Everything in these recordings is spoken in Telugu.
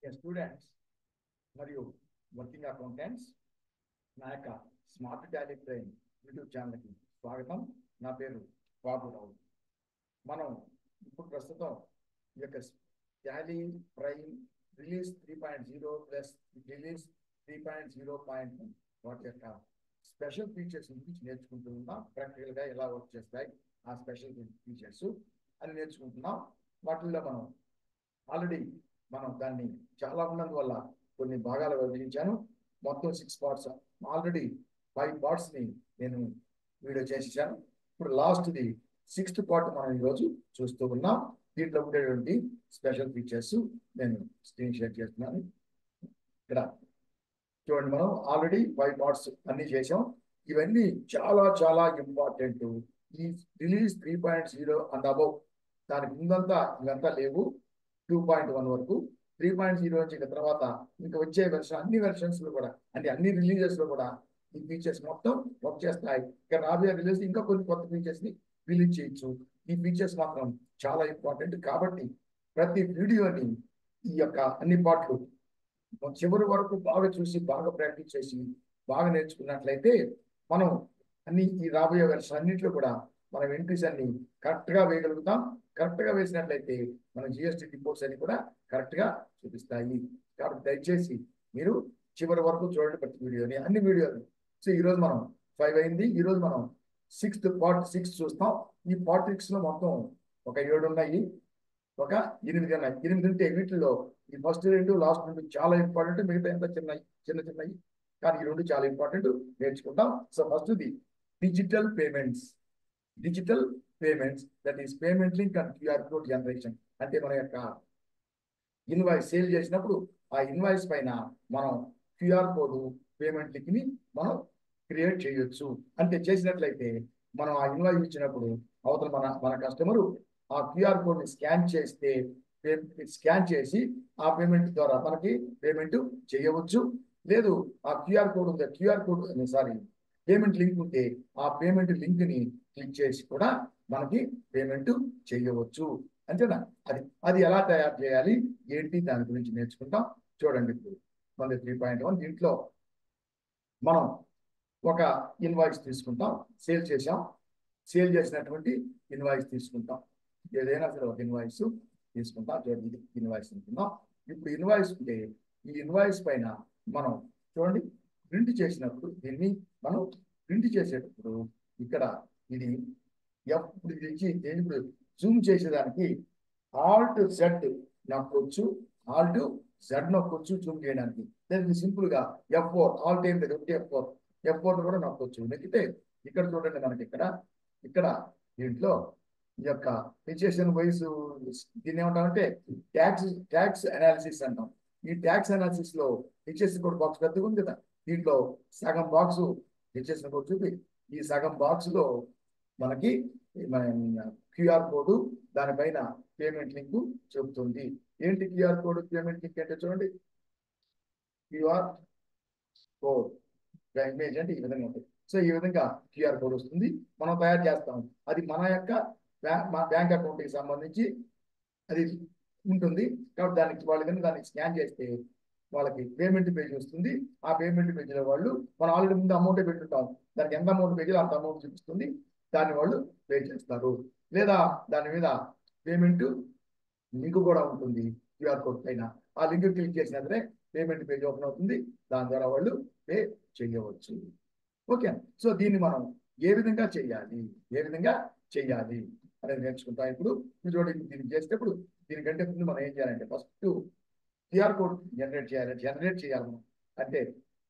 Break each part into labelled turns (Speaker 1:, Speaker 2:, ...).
Speaker 1: స్టూడెంట్స్ మరియు వర్కింగ్ అకౌంటెంట్స్ నా యొక్క స్మార్ట్ టాలీ ట్రైన్ యూట్యూబ్ ఛానల్కి స్వాగతం. నా పేరు బాబురావు. మనం ఇప్పుడు ప్రస్తుతం ఈ యొక్క Tally prime release 3.0 plus release 3.0.1 వాటి యొక్క స్పెషల్ ఫీచర్స్ గురించి నేర్చుకుంటూ ఉన్నాం. ప్రాక్టికల్గా ఎలా వర్క్ చేస్తాయి ఆ స్పెషల్ ఫీచర్స్ అని నేర్చుకుంటున్నాం. వాటిల్లో ఆల్రెడీ మనం దాన్ని చాలా ఉన్నందువల్ల కొన్ని భాగాలు విభజించాను. మొత్తం 6 పార్ట్స్, ఆల్రెడీ 5 పార్ట్స్ని నేను వీడియో చేసేసాను. ఇప్పుడు లాస్ట్ది 6th పార్ట్ మనం ఈరోజు చూస్తూ ఉన్నాం. దీంట్లో ఉండేటువంటి స్పెషల్ ఫీచర్స్ నేను స్క్రీన్ షేర్ చేస్తున్నాను. ఇక్కడ చూడండి, మనం ఆల్రెడీ 5 పార్ట్స్ అన్ని చేసాం. ఇవన్నీ చాలా చాలా ఇంపార్టెంట్. ఈ రిలీజ్ 3.0 అండ్ అబౌవ్ దానికి ముందంతా ఇవంతా లేవు. 2.1 వరకు 3.0 నుంచి తర్వాత ఇంకా వచ్చే వెర్షన్ అన్ని వెర్షన్స్ లో కూడా అంటే అన్ని రిలీజెస్ లో కూడా ఈ ఫీచర్స్ మొత్తం వర్క్ చేస్తాయి. ఇక రాబోయే రిలీజ్ ఇంకా కొన్ని కొత్త ఫీచర్స్ ని రిలీజ్ చేయొచ్చు. ఈ ఫీచర్స్ మాత్రం చాలా ఇంపార్టెంట్ కాబట్టి ప్రతి వీడియోని ఈ యొక్క అన్ని పార్ట్లు చివరి వరకు బాగా చూసి బాగా ప్రాక్టీస్ చేసి బాగా నేర్చుకున్నట్లయితే మనం అన్ని ఈ రాబోయే వెర్షన్ అన్నింటిలో కూడా మనం ఎంట్రీస్ అన్ని కరెక్ట్గా వేయగలుగుతాం. కరెక్ట్గా వేసినట్లయితే మన జిఎస్టీ రిపోర్ట్స్ అన్ని కూడా కరెక్ట్గా చూపిస్తాయి. కాబట్టి దయచేసి మీరు చివరి వరకు చూడండి ప్రతి వీడియోని, అన్ని వీడియోని. సో ఈరోజు మనం 5 అయింది. ఈరోజు మనం 6th పార్ట్ 6 చూస్తాం. ఈ పార్ట్ 6లో మొత్తం ఒక 7 ఉన్నాయి, ఒక 8 ఉన్నాయి. 8 ఉంటే వీటిల్లో ఈ ఫస్ట్ 2 లాస్ట్ 2 చాలా ఇంపార్టెంట్. మిగతా ఎంత చిన్నవి కానీ ఈ 2 చాలా ఇంపార్టెంట్, నేర్చుకుంటాం. సో ఫస్ట్ది digital payments. Digital payments, that is payment link and QR code generation. అంటే మన యొక్క ఇన్వాయిస్ సేల్ చేసినప్పుడు ఆ ఇన్వాయిస్ పైన మనం క్యూఆర్ కోడ్ పేమెంట్ లింక్ ని మనం క్రియేట్ చేయొచ్చు. అంటే చేసినట్లయితే మనం ఆ ఇన్వాయిస్ ఇచ్చినప్పుడు అవతల మన కస్టమరు ఆ క్యూఆర్ కోడ్ ని స్కాన్ చేసి ఆ పేమెంట్ ద్వారా మనకి పేమెంట్ చేయవచ్చు. లేదు ఆ క్యూఆర్ కోడ్ పేమెంట్ లింక్ ఉంటే ఆ పేమెంట్ లింక్ ని క్లిక్ చేసి కూడా మనకి పేమెంట్ చేయవచ్చు. అంతేనా? అది ఎలా తయారు చేయాలి ఏంటి దాని గురించి నేర్చుకుంటాం. చూడండి, ఇప్పుడు మన 3.1 దీంట్లో మనం ఒక ఇన్వాయిస్ తీసుకుంటాం. సేల్ చేసినటువంటి ఇన్వాయిస్ తీసుకుంటాం. ఏదైనా సరే ఒక ఇన్వాయిస్ తీసుకుంటాం. చూడండి, ఇన్వాయిస్ అనుకుందాం. ఇప్పుడు ఇన్వాయిస్ ఉంటే ఈ ఇన్వాయిస్ పైన మనం చూడండి ప్రింట్ చేసినప్పుడు దీన్ని మనం ప్రింట్ చేసేటప్పుడు ఇక్కడ ఇది ఇప్పుడు జూమ్ చేసేదానికి ఆల్ట్ జెడ్ నొక్కొచ్చు, ఆల్ట్ జెడ్ నొక్కొచ్చు జూమ్ చేయడానికి. దానికి సింపుల్ గా F4 ఆల్ టైం F4 కూడా నొక్కొచ్చు. నొక్కితే ఇక్కడ చూడండి మనకి ఇక్కడ దీంట్లో ఈ యొక్క ఫిక్సేషన్ వైస్ దీన్ని ఏమంటామంటే ట్యాక్స్ అనాలిసిస్ అంటాం. ఈ ట్యాక్స్ అనాలిసిస్ లో ఫిక్సేషన్ కోడ్ బాక్స్ పెద్దగా ఉంది కదా, దీంట్లో సగం బాక్స్ ఫిక్సేషన్ కోడ్ చూపి ఈ సగం బాక్స్ లో మనకి క్యూఆర్ కోడ్, దానిపైన పేమెంట్ లింక్ చెబుతుంది. ఏంటి క్యూఆర్ కోడ్ పేమెంట్ లింక్ అంటే చూడండి, క్యూఆర్ కోడ్ ఇమేజ్ అంటే ఈ విధంగా ఉంటుంది. సో ఈ విధంగా క్యూఆర్ కోడ్ వస్తుంది, మనం తయారు చేస్తాం. అది మన యొక్క బ్యాంక్ అకౌంట్కి సంబంధించి అది ఉంటుంది. కాబట్టి దాన్ని స్కాన్ చేస్తే వాళ్ళకి పేమెంట్ పేజ్ వస్తుంది. ఆ పేమెంట్ పేజీలో వాళ్ళు మనం ఆల్రెడీ ముందు అమౌంటే పెట్టుంటాం, దానికి ఎంత అమౌంట్ పేజీలో అంత అమౌంట్ చూపిస్తుంది, దాన్ని వాళ్ళు పే చేస్తారు. లేదా దాని మీద పేమెంట్ లింక్ కూడా ఉంటుంది క్యూఆర్ కోడ్ పైన. ఆ లింక్ క్లిక్ చేసినట్లే పేమెంట్ పేజ్ ఓపెన్ అవుతుంది, దాని ద్వారా వాళ్ళు పే చేయవచ్చు. ఓకే, సో దీన్ని మనం ఏ విధంగా చేయాలి అనేది నేర్చుకుంటాం. ఇప్పుడు చూడండి, దీన్ని చేసేటప్పుడు దీనికంటే ముందు మనం ఏం చేయాలంటే ఫస్ట్ క్యూఆర్ కోడ్ జనరేట్ చేయాలి మనం. అంటే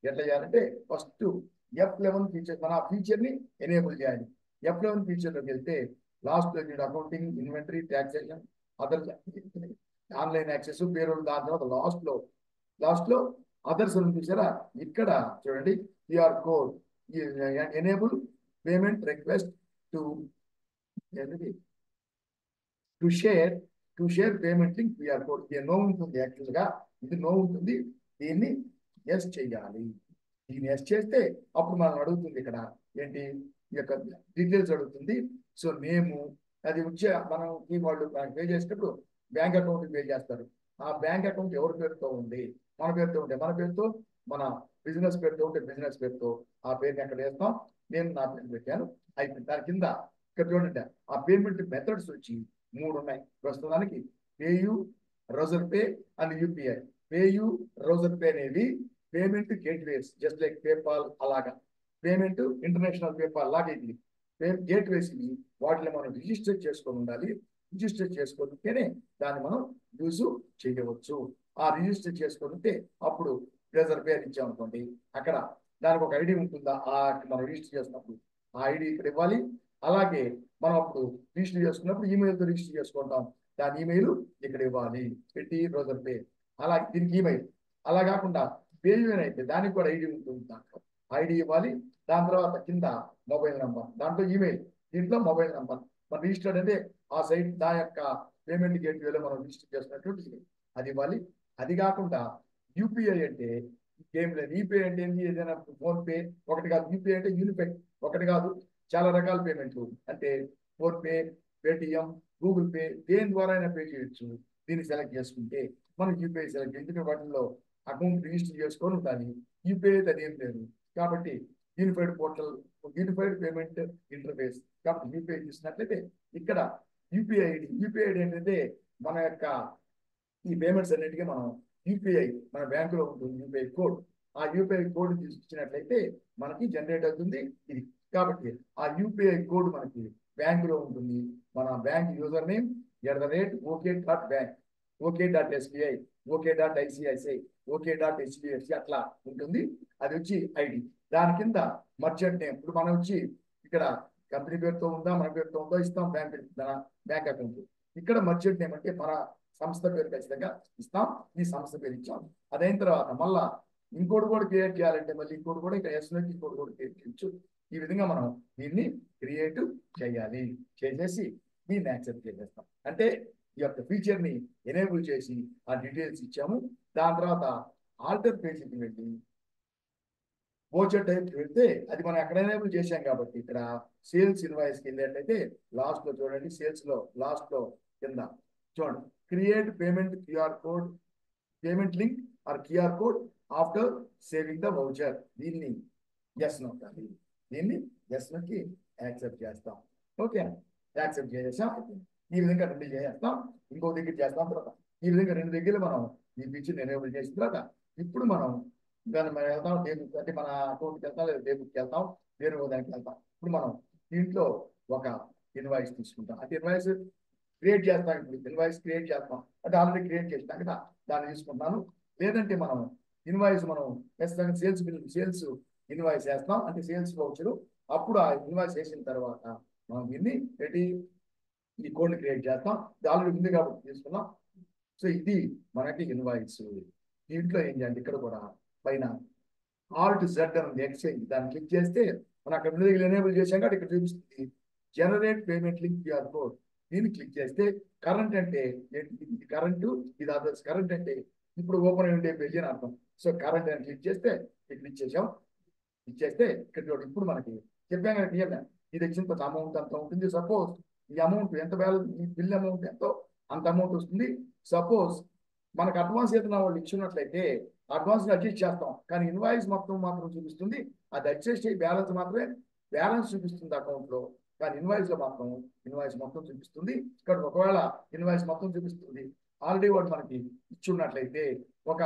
Speaker 1: ఎట్లా చేయాలంటే ఫస్ట్ F11 ఫీచర్, మన ఫీచర్ని ఎనేబుల్ చేయాలి. F11 ఫీచర్లోకి వెళ్తే last accounting, inventory, taxation, other online access, payroll, దాని తర్వాత లాస్ట్ లో అదర్స్ చూసారా. ఇక్కడ చూడండి QR code enable payment request to share payment link QR code. ఇది నో ఉంటుంది, యాక్చువల్గా ఇది నో ఉంటుంది. దీన్ని ఎస్ చేయాలి. దీన్ని ఎస్ చేస్తే అప్పుడు మనం అడుగుతుంది ఇక్కడ ఏంటి, ఈ యొక్క డీటెయిల్స్ అడుగుతుంది. సో నేము అది వచ్చే మనకి వాళ్ళు పే చేసేటప్పుడు బ్యాంక్ అకౌంట్ పే చేస్తారు. ఆ బ్యాంక్ అకౌంట్ ఎవరి పేరుతో ఉంది, మన పేరుతో ఉంటే మన పేరుతో, మన బిజినెస్ పేరుతో ఉంటే బిజినెస్ పేరుతో ఆ పేరుని అక్కడ వేస్తాం. నేను నా పేరు పెట్టాను, అయిపోయింది. దాని కింద ఇక్కడ చూడండి, ఆ పేమెంట్ మెథడ్స్ వచ్చి 3 ఉన్నాయి ప్రస్తుతానికి. PayU, Razorpay and UPI. PayU, Razorpay అనేవి payment gateways, just like PayPal అలాగా. పేమెంట్ ఇంటర్నేషనల్ పేపాల్ లాగా ఇది గేట్వేస్ ఇవి. వాటిని మనం రిజిస్టర్ చేసుకొని ఉండాలి. రిజిస్టర్ చేసుకుంటేనే దాన్ని మనం యూజ్ చేయవచ్చు. ఆ రిజిస్టర్ చేసుకుంటే అప్పుడు రిజర్వ్ పే ఇచ్చామనుకోండి, అక్కడ దానికి ఒక ఐడి ఉంటుందా, మనం రిజిస్టర్ చేసినప్పుడు ఆ ఐడి ఇక్కడ ఇవ్వాలి. అలాగే మనం అప్పుడు రిజిస్టర్ చేసుకున్నప్పుడు ఈమెయిల్తో రిజిస్టర్ చేసుకుంటాం, దాని ఈమెయిల్ ఇక్కడ ఇవ్వాలి, పెట్టి రిజర్వ్ పే. అలాగే దీనికి ఈమెయిల్. అలా కాకుండా పేయూఎన్ అయితే దానికి కూడా ఐడి ఉంటుంది, దాంట్లో ఐడి ఇవ్వాలి. దాని తర్వాత కింద మొబైల్ నంబర్, దాంట్లో ఈమెయిల్, దీంట్లో మొబైల్ నంబర్. మన రిజిస్టర్డ్ అంటే ఆ సైట్ దాని యొక్క పేమెంట్ గేట్వేలో మనం రిజిస్టర్ చేసినటువంటి అది ఇవ్వాలి. అది కాకుండా యూపీఐ అంటే ఏం లేదు. యూపీఐ అంటే ఏంటి, ఏదైనా ఫోన్ పే ఒకటి కాదు, యూపీఐ అంటే యూనిఫై ఒకటి కాదు, చాలా రకాల పేమెంట్లు. అంటే phone pay, Paytm, Google pay, దేని ద్వారా అయినా పే చేయొచ్చు. దీన్ని సెలెక్ట్ చేసుకుంటే మనం యూపీఐ సెలెక్ట్, ఎందుకంటే వాటిల్లో అకౌంట్ రిజిస్టర్ చేసుకొని ఉండాలి. యూపీఐ అది ఏం లేదు కాబట్టి unified portal, unified payment interface. కాబట్టి యూపీఐ చూసినట్లయితే ఇక్కడ యూపీఐ ఐడి. యూపీఐ ఐడి ఏంటంటే మన యొక్క ఈ పేమెంట్స్ అన్నిటికీ మనం యూపీఐ, మన బ్యాంకులో ఉంటుంది యూపీఐ కోడ్. ఆ యూపీఐ కోడ్ తీసుకొచ్చినట్లయితే మనకి జనరేట్ అవుతుంది ఇది. కాబట్టి ఆ యూపీఐ కోడ్ మనకి బ్యాంకులో ఉంటుంది. మన bank user name @OK.bank, OK.SBI, OK.ICICI, OK.HDFC అట్లా ఉంటుంది. అది వచ్చి ఐడి. దాని కింద మర్చెంట్ నేమ్. ఇప్పుడు మనం వచ్చి ఇక్కడ కంపెనీ పేరుతో ఉందా, మన పేరుతో ఉందో ఇస్తాం బ్యాంక్ అకౌంట్. ఇక్కడ మర్చెంట్ నేమ్ అంటే మన సంస్థ పేరు ఖచ్చితంగా ఇస్తాం. ఈ సంస్థ పేరు ఇచ్చాం. అదైన తర్వాత మళ్ళా ఇంకోటి కూడా క్రియేట్ చేయాలంటే మళ్ళీ ఇంకోటి కూడా ఇక్కడ ఎస్ఎన్కి ఇంకోటి కూడా క్రియేట్ చేయొచ్చు. ఈ విధంగా మనం దీన్ని క్రియేట్ చేయాలి. చేసేసి దీన్ని యాక్సెప్ట్ చేసేస్తాం. అంటే ఈ యొక్క ఫీచర్ ని ఎనేబుల్ చేసి ఆ డీటెయిల్స్ ఇచ్చాము. దాని తర్వాత ఆల్టర్ పేజీకి వెళ్ళి వోచర్ టైప్ వెళ్తే అది మనం ఎక్కడ ఎనేబుల్ చేశాం కాబట్టి ఇక్కడ సేల్స్ ఇన్వాయిస్కి వెళ్ళేటైతే లాస్ట్ లో చూడండి, సేల్స్ లో లాస్ట్ లో కింద చూడండి, create payment QR code, payment link or QR code after saving the voucher. దీన్ని ఎస్ నొక్కాలి. దీన్ని ఎస్ నొక్కి యాక్సెప్ట్ చేస్తాం. ఓకే, యాక్సెప్ట్ చేసేసాం. ఈ విధంగా 2 చేస్తాం, ఇంకో దగ్గర చేస్తాం. తర్వాత ఈ విధంగా 2 దగ్గర మనం ఈ ఫీచర్ని ఎనేబుల్ చేసిన తర్వాత ఇప్పుడు మనం దాన్ని మనం వెళ్తాం డేబుక్, అంటే మన అకౌంట్కి వెళ్తాం లేదా డేబుక్కి వెళ్తాం, వేరే దానికి వెళ్తాం. ఇప్పుడు మనం దీంట్లో ఒక ఇన్వాయిస్ తీసుకుంటాం. అంటే ఇన్వాయిస్ క్రియేట్ చేస్తాం. ఇప్పుడు ఇన్వాయిస్ క్రియేట్ చేస్తాం అంటే ఆల్రెడీ క్రియేట్ చేస్తాం కదా, దాన్ని తీసుకుంటాను. లేదంటే మనం ఇన్వాయిస్ మనం ఖచ్చితంగా సేల్స్ ఇన్వాయిస్ వేస్తాం, అంటే సేల్స్ వౌచరు. అప్పుడు ఆ ఇన్వాయిస్ వేసిన తర్వాత మనం దీన్ని పెట్టి ఈ కోడ్ని క్రియేట్ చేస్తాం. ఇది ఆల్రెడీ ఉంది కాబట్టి తీసుకున్నాం. సో ఇది మనకి ఇన్వాయిస్. దీంట్లో ఏం చేయాలి, ఇక్కడ కూడా పైన Alt Z అని ఎక్స్చేంజ్, దాన్ని క్లిక్ చేస్తే మనం అక్కడ ఎనేబుల్ చేసాం కాబట్టి ఇక్కడ చూపిస్తుంది generate payment link QR code. దీన్ని క్లిక్ చేస్తే కరెంట్ అంటే ఇది కరెంటు, ఇది అదర్స్. కరెంట్ అంటే ఇప్పుడు ఓపెన్ అయి ఉండే పేజీ అని అర్థం. సో కరెంట్ అని క్లిక్ చేస్తే ఇక్కడ ఇచ్చేసాం. ఇచ్చేస్తే ఇక్కడ చూడండి, ఇప్పుడు మనకి చెప్పాం కదా క్లియర్గా, ఇది వచ్చిన అమౌంట్ అంత ఉంటుంది. సపోజ్ ఈ అమౌంట్ ఎంత బ్యాలెన్స్, ఈ బిల్ అమౌంట్ ఎంతో అంత అమౌంట్ వస్తుంది. సపోజ్ మనకు అడ్వాన్స్ ఏదైనా వాళ్ళు ఇచ్చినట్లయితే అడ్వాన్స్ అడ్జస్ట్ చేస్తాం, కానీ ఇన్వాయిస్ మొత్తం మాత్రం చూపిస్తుంది. అది అడ్జస్ట్ అయ్యి బ్యాలెన్స్ మాత్రమే బ్యాలెన్స్ చూపిస్తుంది అకౌంట్ లో, కానీ ఇన్వాయిస్ లో మాత్రం ఇన్వాయిస్ మొత్తం చూపిస్తుంది. ఇక్కడ ఒకవేళ ఇన్వాయిస్ మొత్తం చూపిస్తుంది, ఆల్రెడీ వాడు మనకి ఇచ్చున్నట్లయితే ఒక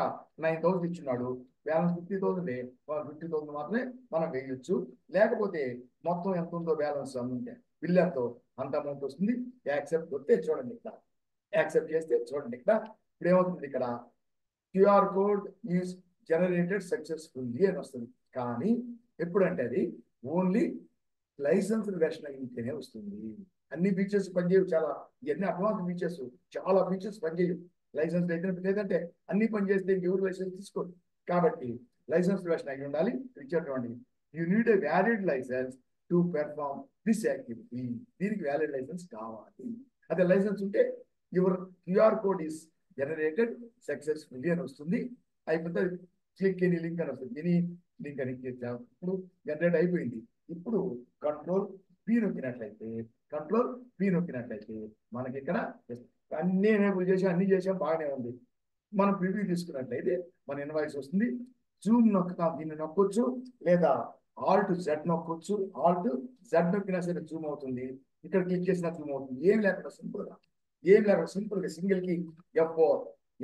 Speaker 1: 9,000 ఇచ్చున్నాడు, బ్యాలెన్స్ 50,000, 50,000 మాత్రమే మనం వేయొచ్చు. లేకపోతే మొత్తం ఎంత ఉందో బ్యాలెన్స్ అమ్ముంటే బిల్ ఎంతో అంత అమౌంట్ వస్తుంది. యాక్సెప్ట్ కొడితే చూడండి, ఇక్కడ యాక్సెప్ట్ చేస్తే చూడండి, ఇక్కడ ఇప్పుడు ఏమవుతుంది, ఇక్కడ QR code is generated successfully అని వస్తుంది. కానీ ఎప్పుడంటే అది ఓన్లీ లైసెన్స్ వెర్షన్ అయితేనే వస్తుంది. అన్ని ఫీచర్స్ పనిచేయవు, చాలా ఇవన్నీ అడ్వాన్స్ ఫీచర్స్, చాలా ఫీచర్స్ పనిచేయవు లైసెన్స్ అయితే. లేదంటే అన్ని పనిచేస్తే ఇంకెవరు లైసెన్స్ తీసుకోరు. కాబట్టి లైసెన్స్ వెర్షన్ అయి ఉండాలి. ఇచ్చేటువంటి you need a valid license to perform this activity. దీనికి వ్యాలిడ్ లైసెన్స్ కావాలి. అదే లైసెన్స్ ఉంటే your QR code is generated successfully అని వస్తుంది. అయిపోతే క్లిక్ ఎనీ లింక్ అని వస్తుంది. ఎనీ లింక్ అని క్లిక్ చేస్తాం. ఇప్పుడు జనరేట్ అయిపోయింది. ఇప్పుడు కంట్రోల్ పి నొక్కినట్లయితే మనకి ఇక్కడ అన్ని ఎనేబుల్ చేసి అన్ని చేసాం, బాగానే ఉంది. మనం ప్రివ్యూ తీసుకున్నట్లయితే మన ఇన్వాయిస్ వస్తుంది. జూమ్ నొక్కుతాం, దీన్ని నొక్కొచ్చు, లేదా ఆల్ట్ జెడ్ నొక్కొచ్చు. ఆల్ట్ జెడ్ నొక్కినా సరే జూమ్ అవుతుంది, ఇక్కడ క్లిక్ చేసినా జూమ్ అవుతుంది. ఏం లేకుండా సింపుల్ గా సింగిల్ కి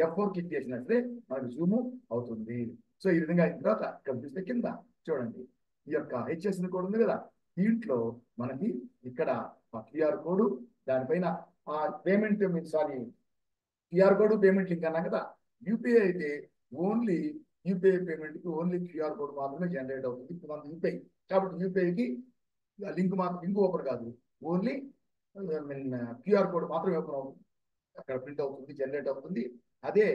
Speaker 1: F4 క్లిక్ చేసినట్లే మనకి జూమ్ అవుతుంది. సో ఈ విధంగా అయిన తర్వాత ఇక్కడ చూస్తే కింద చూడండి, ఈ యొక్క హెచ్ఎస్ కోడ్ ఉంది కదా, దీంట్లో మనకి ఇక్కడ క్యూఆర్ కోడ్, దానిపైన ఆ payment, sorry QR code payment link అన్నా కదా. యూపీఐ అయితే ఓన్లీ యూపీఐ పేమెంట్ కి ఓన్లీ క్యూఆర్ కోడ్ మాత్రమే జనరేట్ అవుతుంది. ఇప్పుడు మనకి యూపీఐ కాబట్టి యూపీఐకి లింక్ ఓపెన్ కాదు, ఓన్లీ క్యూఆర్ కోడ్ మాత్రమే ఓపెన్ అవుతుంది, అక్కడ ప్రింట్ అవుతుంది, జనరేట్ అవుతుంది. అదే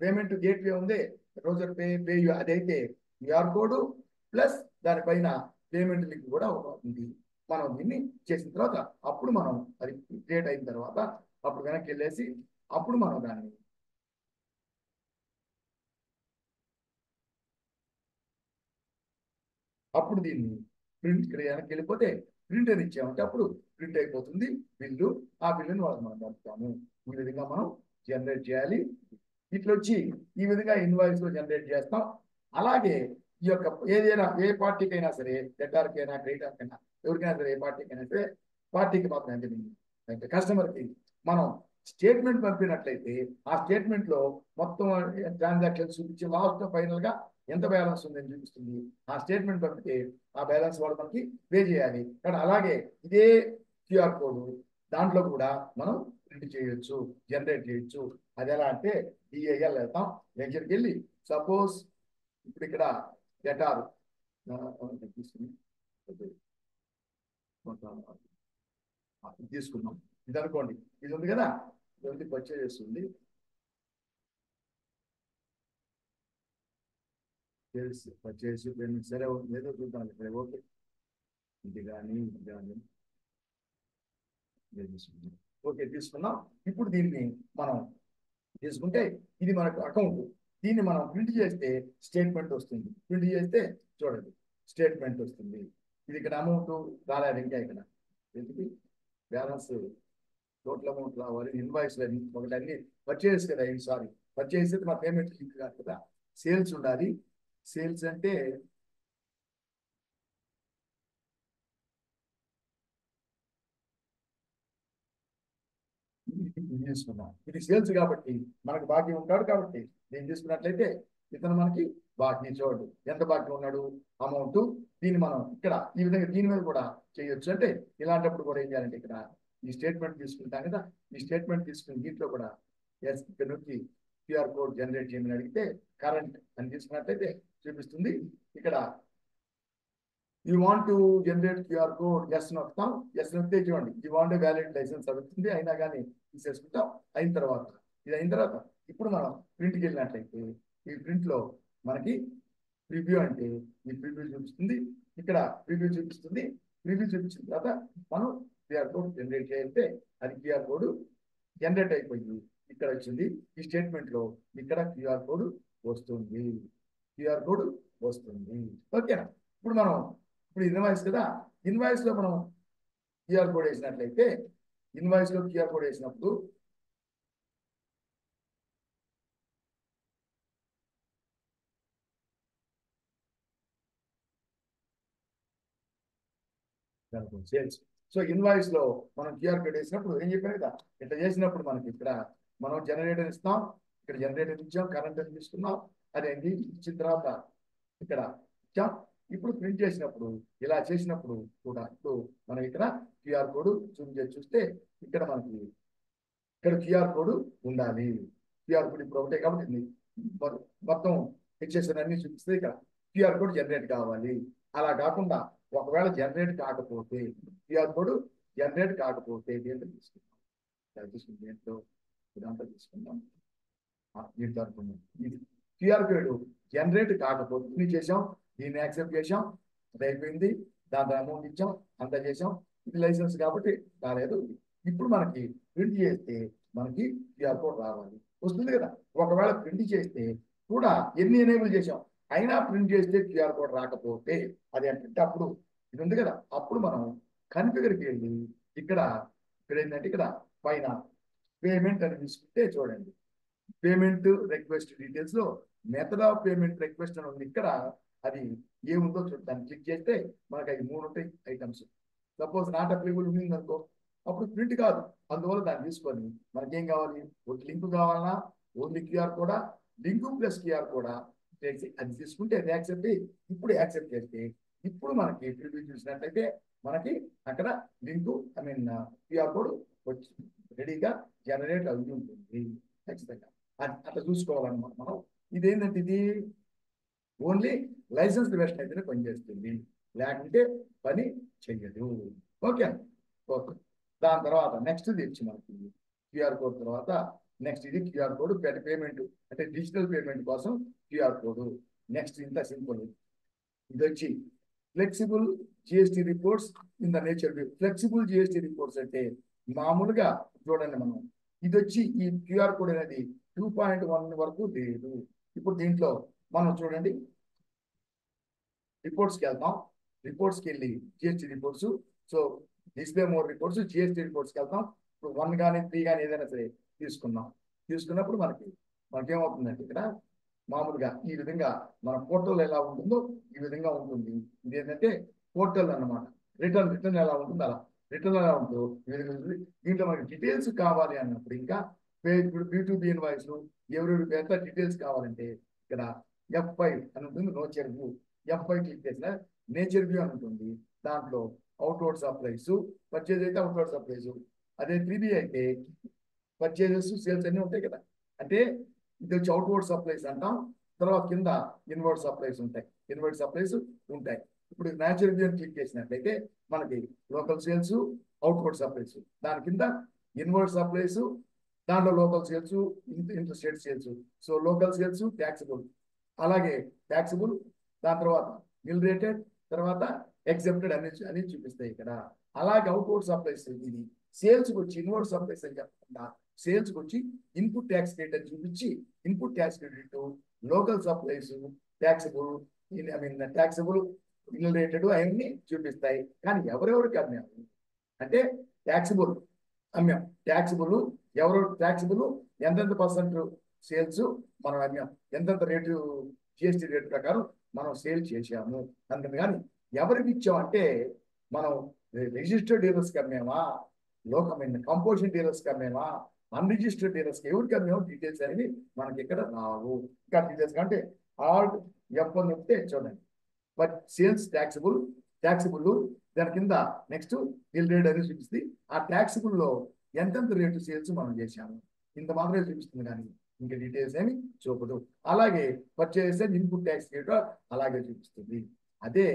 Speaker 1: పేమెంట్ గేట్వే ఉంది, రోజర్ పే అదైతే క్యూఆర్ కోడ్ ప్లస్ దానిపైన పేమెంట్ లింక్ కూడా అవుతుంది. మనం దీన్ని చేసిన తర్వాత అప్పుడు మనం అది క్రియేట్ అయిన తర్వాత అప్పుడు వెనక్కి వెళ్ళేసి అప్పుడు మనం దాన్ని అప్పుడు దీన్ని ప్రింట్ వెనక్కి వెళ్ళిపోతే ప్రింట్ అని ఇచ్చామంటే అప్పుడు ప్రింట్ అయిపోతుంది బిల్లు. ఆ బిల్లుని వాళ్ళకి మనం పంపుతాము. ఈ విధంగా మనం జనరేట్ చేయాలి. ఇట్లా వచ్చి ఈ విధంగా ఇన్వాయిస్ లో జనరేట్ చేస్తాం. అలాగే ఈ యొక్క ఏదైనా ఏ పార్టీకైనా సరే, డెటార్కైనా క్రెడిటార్కైనా ఎవరికైనా సరే, ఏ పార్టీకైనా సరే, పార్టీకి మాత్రం అంటే కస్టమర్కి మనం స్టేట్మెంట్ పంపినట్లయితే ఆ స్టేట్మెంట్ లో మొత్తం ట్రాన్సాక్షన్స్ చూపించి లాస్ట్ ఫైనల్ గా ఎంత బ్యాలెన్స్ ఉందని చూపిస్తుంది. ఆ స్టేట్మెంట్ పంపితే ఆ బ్యాలెన్స్ వాళ్ళు మనకి పే చేయాలి. కానీ అలాగే ఇదే క్యూఆర్ కోడ్ దాంట్లో కూడా మనం ప్రింట్ చేయొచ్చు, జనరేట్ చేయొచ్చు. అది ఎలా అంటే డిఐఎల్ వెళ్తాం, వెంచర్కి వెళ్ళి సపోజ్ ఇప్పుడు ఇక్కడ డెటార్ తీసుకున్నాం. ఇది అనుకోండి, ఇది ఉంది కదా, ఇది ఉంది పర్చేజ్ చేస్తుంది, పర్చేజ్ పేమెంట్ సరే ఏదో చూద్దాం ఇక్కడ. ఓకే, ఇది కానీ ఓకే తీసుకున్నాం. ఇప్పుడు దీన్ని మనం తీసుకుంటే ఇది మనకు అకౌంట్. దీన్ని మనం ప్రింట్ చేస్తే స్టేట్మెంట్ వస్తుంది. ప్రింట్ చేస్తే చూడండి స్టేట్మెంట్ వస్తుంది. ఇది ఇక్కడ అమౌంట్ రాలేదు ఇంకా, ఇక్కడ ఎందుకు బ్యాలెన్స్ టోటల్ అమౌంట్ రావాలి. ఇన్వాయిస్ ఒకటి అన్ని పర్చేస్ కదా, సారీ పర్చేస్ అయితే మా పేమెంట్ లింక్ కాదు కదా, సేల్స్ ఉండాలి. సేల్స్ అంటే తీసుకున్నాం, ఇది సేల్స్ కాబట్టి మనకు బాకీ ఉంటాడు. కాబట్టి నేను తీసుకున్నట్లయితే ఇతను మనకి బాకీ చూడు ఎంత బాకీ ఉన్నాడు అమౌంట్. దీన్ని మనం ఇక్కడ ఈ విధంగా దీని మీద కూడా చేయొచ్చు. అంటే ఇలాంటప్పుడు కూడా ఏం చేయాలంటే ఇక్కడ ఈ స్టేట్మెంట్ తీసుకుంటాం కదా, ఈ స్టేట్మెంట్ తీసుకుని దీంట్లో కూడా ఇక్కడ నుంచి క్యూఆర్ కోడ్ జనరేట్ చేయమని అడిగితే కరెంట్ అని తీసుకున్నట్లయితే చూపిస్తుంది. ఇక్కడ you want to generate QR code, yes నొక్కుతాం. ఎస్ నొక్కితే చూడండి యూ వాంట్ వ్యాలిడ్ లైసెన్స్ అవుతుంది. అయినా కానీ తీసేసుకుంటాం. అయిన తర్వాత ఇది అయిన తర్వాత ఇప్పుడు మనం ప్రింట్కి వెళ్ళినట్లయితే ఈ ప్రింట్ లో మనకి ప్రివ్యూ అంటే ఈ ప్రివ్యూ చూపిస్తుంది, ఇక్కడ ప్రివ్యూ చూపిస్తుంది. ప్రివ్యూ చూపించిన తర్వాత మనం క్యూఆర్ కోడ్ జనరేట్ చేస్తే అది క్యూఆర్ కోడ్ జనరేట్ అయిపోయింది. ఇక్కడ వచ్చింది ఈ స్టేట్మెంట్ లో, ఇక్కడ క్యూఆర్ కోడ్ వస్తుంది, క్యూఆర్ కోడ్ వస్తుంది. ఓకేనా? ఇప్పుడు మనం ఇప్పుడు ఇన్వాయిస్ కదా, ఇన్వాయిస్ లో మనం క్యూఆర్ కోడ్ వేసినట్లయితే ఇన్వాయిస్ లో క్యూఆర్ కోడ్ వేసినప్పుడు సేల్స్. సో ఇన్వాయిస్ లో మనం క్యూఆర్ కోడ్ వేసినప్పుడు ఏం చెప్పాను కదా, ఇట్లా చేసినప్పుడు మనకి ఇక్కడ మనం జనరేటర్ ఇస్తాం, ఇక్కడ జనరేటర్ ఇచ్చాం, కరెంట్ అని తీసుకున్నాం. అదేంటి ఇచ్చిన తర్వాత ఇక్కడ ఇచ్చాం. ఇప్పుడు ప్రింట్ చేసినప్పుడు ఇలా చేసినప్పుడు కూడా ఇప్పుడు మనం ఇక్కడ క్యూఆర్ కోడ్ చూస్తే ఇక్కడ మనకి ఇక్కడ క్యూఆర్ కోడ్ ఉండాలి. క్యూఆర్ కోడ్ ఇప్పుడు ఒకటే కాబట్టి మొత్తం హెచ్ఎస్ఎన్ అన్ని చూపిస్తే ఇక్కడ క్యూఆర్ కోడ్ జనరేట్ కావాలి. అలా కాకుండా ఒకవేళ జనరేట్ కాకపోతే క్యూఆర్ కోడ్ జనరేట్ కాకపోతే దేంట్లో తీసుకుందాం, దేంట్లో ఇదంతా తీసుకుందాం. దీంట్లో అనుకున్నాం ఇది క్యూఆర్ కోడ్ జనరేట్ కాకపోతే ఇన్ని చేసాం, దీన్ని యాక్సెప్ట్ చేసాం, అది అయిపోయింది. దాంట్లో అమౌంట్ ఇచ్చాం, అంతా చేసాం. ఇది లైసెన్స్ కాబట్టి రాలేదు. ఇప్పుడు మనకి ప్రింట్ చేస్తే మనకి క్యూఆర్ కోడ్ రావాలి, వస్తుంది కదా. ఒకవేళ ప్రింట్ చేస్తే కూడా ఎన్ని ఎనేబుల్ చేసాం అయినా ప్రింట్ చేస్తే క్యూఆర్ కోడ్ రాకపోతే అది అంటే అప్పుడు ఇది ఉంది కదా, అప్పుడు మనం కన్ఫిగర్కి వెళ్ళి ఇక్కడ ఏంటంటే ఇక్కడ పైన పేమెంట్ అని తీసుకుంటే చూడండి, పేమెంట్ రిక్వెస్ట్ డీటెయిల్స్ లో మెథడ్ ఆఫ్ పేమెంట్ రిక్వెస్ట్ అని ఉంది ఇక్కడ. అది ఏముందో చూద్దాం. క్లిక్ చేస్తే మనకి అవి 3 ఉంటాయి ఐటమ్స్. సపోజ్ నాట్ అప్లికబుల్ ఉంది అనుకో, అప్పుడు ప్రింట్ కాదు. అందువల్ల దాన్ని తీసుకొని మనకేం కావాలి, ఒక లింక్ కావాలన్నా ఓన్లీ క్యూఆర్ కూడా, లింక్ ప్లస్ క్యూఆర్ కూడా అది తీసుకుంటే అది యాక్సెప్ట్. ఇప్పుడు యాక్సెప్ట్ చేస్తే ఇప్పుడు మనకి ప్రివ్యూ చూసినట్లయితే మనకి అక్కడ లింకు క్యూఆర్ కోడ్ వచ్చి రెడీగా జనరేట్ అవుతూ ఉంటుంది. ఖచ్చితంగా అట్లా చూసుకోవాలన్నమాట మనం. ఇదేంటంటే ఇది ఓన్లీ లైసెన్స్ వెర్షన్ అయితేనే పనిచేస్తుంది, లేకుంటే పని చెయ్యదు. Okay okay. దాని తర్వాత నెక్స్ట్ తెచ్చి మనకి క్యూఆర్ కోడ్ తర్వాత నెక్స్ట్ ఇది క్యూఆర్ కోడ్ పేమెంట్ అంటే డిజిటల్ పేమెంట్ కోసం క్యూఆర్ కోడ్. నెక్స్ట్ ఇంత సింపుల్. ఇది వచ్చి flexible GST reports in the nature view. Flexible GST reports అంటే మామూలుగా చూడండి మనం, ఇది వచ్చి ఈ క్యూఆర్ కోడ్ అనేది 2.1 వరకు లేదు. ఇప్పుడు దీంట్లో మనం చూడండి రిపోర్ట్స్కి వెళ్తాం. రిపోర్ట్స్కి వెళ్ళి GST reports, so display more reports, GST రిపోర్ట్స్కి వెళ్తాం. ఇప్పుడు 1 కానీ 3 కానీ ఏదైనా సరే తీసుకున్నప్పుడు మనకేమవుతుందంటే ఇక్కడ మామూలుగా ఈ విధంగా మన పోర్టల్ ఎలా ఉంటుందో ఈ విధంగా ఉంటుంది. ఇది ఏంటంటే పోర్టల్ అన్నమాట. రిటర్న్ ఎలా ఉంటుందో అలా రిటర్న్ ఎలా ఉంటుందో ఈ విధంగా ఉంటుంది. దీంట్లో మనకి డీటెయిల్స్ కావాలి అన్నప్పుడు ఇంకా ఇప్పుడు B2B ఇన్వాయిస్ ఎవరెవరి పేరుతో డీటెయిల్స్ కావాలంటే ఇక్కడ F5 అని ఉంటుంది. నేచర్ వ్యూ F5 క్లిక్ చేసిన నేచర్ వ్యూ అని ఉంటుంది. దాంట్లో అవుట్వర్డ్ సప్లైస్, పర్చేజ్ అయితే అవుట్వర్డ్ సప్లైస్, అదే 3B అయితే పర్చేజెస్ సేల్స్ అన్నీ ఉంటాయి కదా. అంటే ఇది వచ్చి అవుట్వర్డ్ సప్లైస్ అంటాం. తర్వాత కింద ఇన్వర్డ్ సప్లైస్ ఉంటాయి. ఇప్పుడు న్యాచురల్ వ్యూ క్లిక్ చేసినట్లయితే మనకి లోకల్ సేల్స్, అవుట్వర్డ్ సప్లైస్, దాని కింద ఇన్వర్డ్ సప్లైస్, దాంట్లో local sales, inter state sales. So local sales taxable, అలాగే ట్యాక్సిబుల్, దాని తర్వాత బిల్ రేటెడ్, తర్వాత ఎగ్జెప్టెడ్ అని చూపిస్తాయి ఇక్కడ. అలాగే అవుట్వర్డ్ సప్లైస్ ఇది సేల్స్కి వచ్చి ఇన్వర్డ్ సప్లైస్ అని చెప్పకుండా సేల్స్కి వచ్చి ఇన్పుట్ ట్యాక్స్ రేట్ అని చూపించి input tax credit, local supplies, taxable taxable bill rated అవన్నీ చూపిస్తాయి. కానీ ఎవరెవరికి అమ్మాము అంటే ట్యాక్సిబుల్ అమ్మాం. ట్యాక్సిబుల్ ఎంతెంత పర్సెంట్ సేల్స్ మనం అమ్మాం, ఎంతెంత రేటు జిఎస్టీ రేట్ ప్రకారం మనం సేల్ చేసాము. అందుకని కానీ ఎవరికి ఇచ్చామంటే మనం రిజిస్టర్డ్ డీలర్స్కి అమ్మేమా, కంపోజిషన్ డీలర్స్కి అమ్మేమా, అన్రిజిస్టర్డ్ డీలర్స్కి ఎవరికి అమ్మేమో డీటెయిల్స్ అనేవి మనకి ఇక్కడ రావు. ఇంకా డీటెయిల్స్ కంటే ఆల్ట్ F1 చెప్తే చూడండి. బట్ సేల్స్ ట్యాక్సిబుల్ దాని కింద నెక్స్ట్ బిల్ రేట్ అనేది చూపిస్తుంది. ఆ ట్యాక్సిబుల్లో ఎంతెంత రేటు సేల్స్ మనం చేశాము ఇంత మాత్రమే చూపిస్తుంది, కానీ ఇంకా డీటెయిల్స్ ఏమి చూపదు. అలాగే పర్చేస్ ఇన్పుట్ ట్యాక్స్ రేట్ అలాగే చూపిస్తుంది. అదే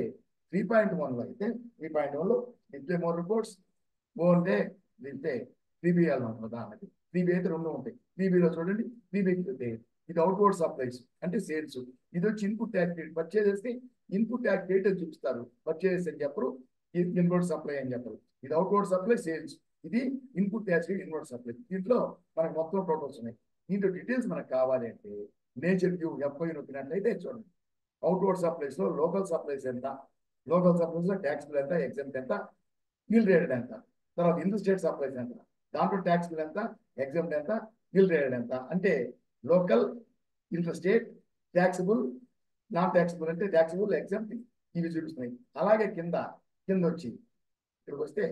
Speaker 1: 3.1లో అయితే 3.1లో డిస్ప్లే మోర్ రిపోర్ట్స్ ఓన్లే దీంతే 3B ఉదాహరణకి 3B అయితే 2 ఉంటాయి. 3Bలో చూడండి, 3B ఇది అవుట్వర్డ్ సప్లైస్ అంటే సేల్స్. ఇది వచ్చి ఇన్పుట్ ట్యాక్స్ రేట్. పర్చేజ్ చేస్తే ఇన్పుట్ ట్యాక్స్ రేట్ అని చూపిస్తారు, పర్చేజ్ అని చెప్పరు, ఇన్వర్డ్ సప్లై అని చెప్పరు. ఇది అవుట్వర్డ్ సప్లై సేల్స్, ఇది input tax rate inward supply. దీంట్లో మనకు మొత్తం టోటల్స్ ఉన్నాయి. దీంట్లో డీటెయిల్స్ మనకు కావాలి అంటే నేచర్ వ్యూ F5 నొక్కినట్లయితే చూడండి, అవుట్వర్డ్ సప్లైస్ లో లోకల్ సప్లైస్ ఎంత, లోకల్ సప్లైస్ లో ట్యాక్స్ బిల్ ఎంత, ఎగ్జామ్ట్ ఎంత, బిల్ రేటెడ్ ఎంత, తర్వాత ఇంటర్ స్టేట్ సప్లైస్ ఎంత, దాంట్లో ట్యాక్స్ బిల్ ఎంత, ఎగ్జామ్ట్ ఎంత, బిల్ రేటెడ్ ఎంత. అంటే local, inter state, taxable, non taxable అంటే ట్యాక్సిబుల్, ఎగ్జామ్ట్ ఇవి చూపిస్తున్నాయి. అలాగే కింద వచ్చి ఇక్కడికి వస్తే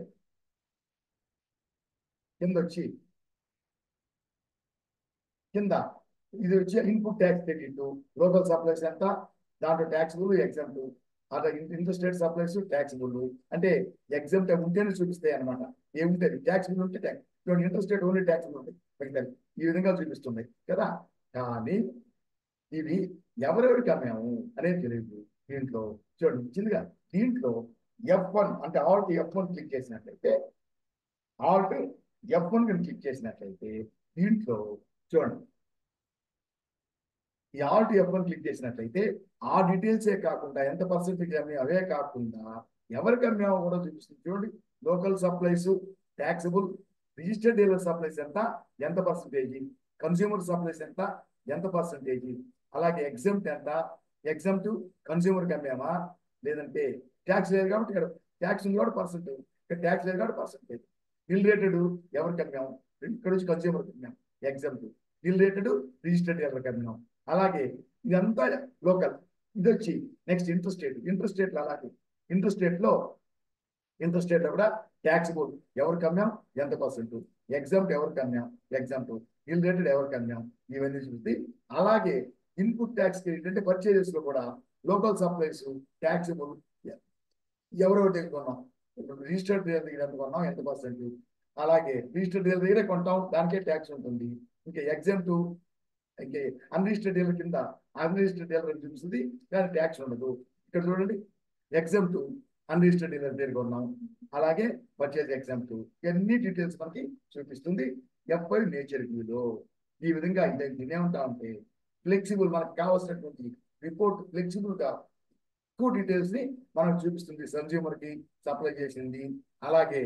Speaker 1: కింద ఇది వచ్చి input tax credit, local supplies ఎంత, దాంట్లో ట్యాక్సిబుల్, ఎగ్జామ్ట్, అలా ఇంటర్ స్టేట్ సప్లైస్ ట్యాక్సిబుల్. అంటే ఎగ్జామ్ట్ ఉంటేనే చూపిస్తాయి అనమాట. ఏముంటుంది ట్యాక్సిబుల్ ఉంటే tax, inter state only taxable ఉంటాయి. ఈ విధంగా చూపిస్తున్నాయి కదా. కానీ ఇవి ఎవరెవరికి అమ్మాము అనేది తెలియదు. దీంట్లో చూడండి చిన్నగా, దీంట్లో F1 అంటే ఆల్ట్ F1 క్లిక్ చేసినట్లయితే దీంట్లో చూడండి, ఈ ఆల్ట్ F1 క్లిక్ చేసినట్లయితే ఆ డీటెయిల్సే కాకుండా ఎంత పర్సెంటేజ్ అమ్మాము అవే కాకుండా ఎవరికి అమ్మామో కూడా చూపిస్తుంది. చూడండి, local supplies, taxable, registered dealer supplies ఎంత పర్సెంటేజ్, కన్స్యూమర్ సప్లైస్ ఎంత పర్సెంటేజ్, అలాగే ఎగ్జామ్ట్ ఎంత, ఎగ్జామ్ట్ కన్స్యూమర్కి అమ్మామా, లేదంటే ట్యాక్స్ లేదు కాబట్టి ఇక్కడ ట్యాక్స్ ఉంది కాబట్టి పర్సెంటేజ్, ఇక్కడ ట్యాక్స్ లేదు కాబట్టి పర్సెంటేజ్, బిల్ రేటెడ్ ఎవరికి అమ్మాము, ఇక్కడ నుంచి కన్స్యూమర్కి అమ్మాము, ఎగ్జామ్ట్ రిలేటెడ్ రిజిస్టర్డ్ డీలర్కి అమ్మినాం. అలాగే ఇదంతా లోకల్. ఇది వచ్చి నెక్స్ట్ ఇంటర్ స్టేట్లో అలాగే ఇంటర్ స్టేట్లో కూడా ట్యాక్సిబుల్ ఎవరికి అమ్మాం, ఎంత పర్సెంట్, ఎగ్జామ్ట్ ఎవరికి అమ్మాం, ఎగ్జామ్ట్ రిలేటెడ్ ఎవరికి అమ్మాం, ఇవన్నీ చూసి అలాగే ఇన్పుట్ ట్యాక్స్ ఏంటంటే పర్చేజెస్ లో కూడా లోకల్ సప్లైస్ ట్యాక్సిబుల్ ఎవరెవరి దగ్గర కొన్నాం, రిజిస్టర్డ్ డీలర్ దగ్గర ఎంత కొన్నాం, ఎంత పర్సెంట్, అలాగే రిజిస్టర్డ్ డీలర్ దగ్గరే కొంటాం, దానికే ట్యాక్స్ ఉంటుంది. ఇంకా ఎగ్జామ్ట్ ఇంకా అన్రిజిస్టర్డ్ డీలర్ కింద అన్రిజిస్టర్డ్ డీలర్ చూపిస్తుంది, కానీ ట్యాక్స్ ఉండదు. ఇక్కడ చూడండి, ఎగ్జామ్ట్ అన్రిజిస్టర్డ్ డీలర్ దగ్గర కొన్నాం, అలాగే పర్చేజ్ ఎగ్జామ్ట్, ఇవన్నీ డీటెయిల్స్ మనకి చూపిస్తుంది ఎఫ్ఐ నేచర్ వ్యూలో. ఈ విధంగా దీన్ని ఏమంటామంటే ఫ్లెక్సిబుల్, మనకు కావాల్సినటువంటి రిపోర్ట్ ఫ్లెక్సిబుల్ గా ఎక్కువ డీటెయిల్స్ ని మనకు చూపిస్తుంది. కన్స్యూమర్ కి సప్లై చేసింది, అలాగే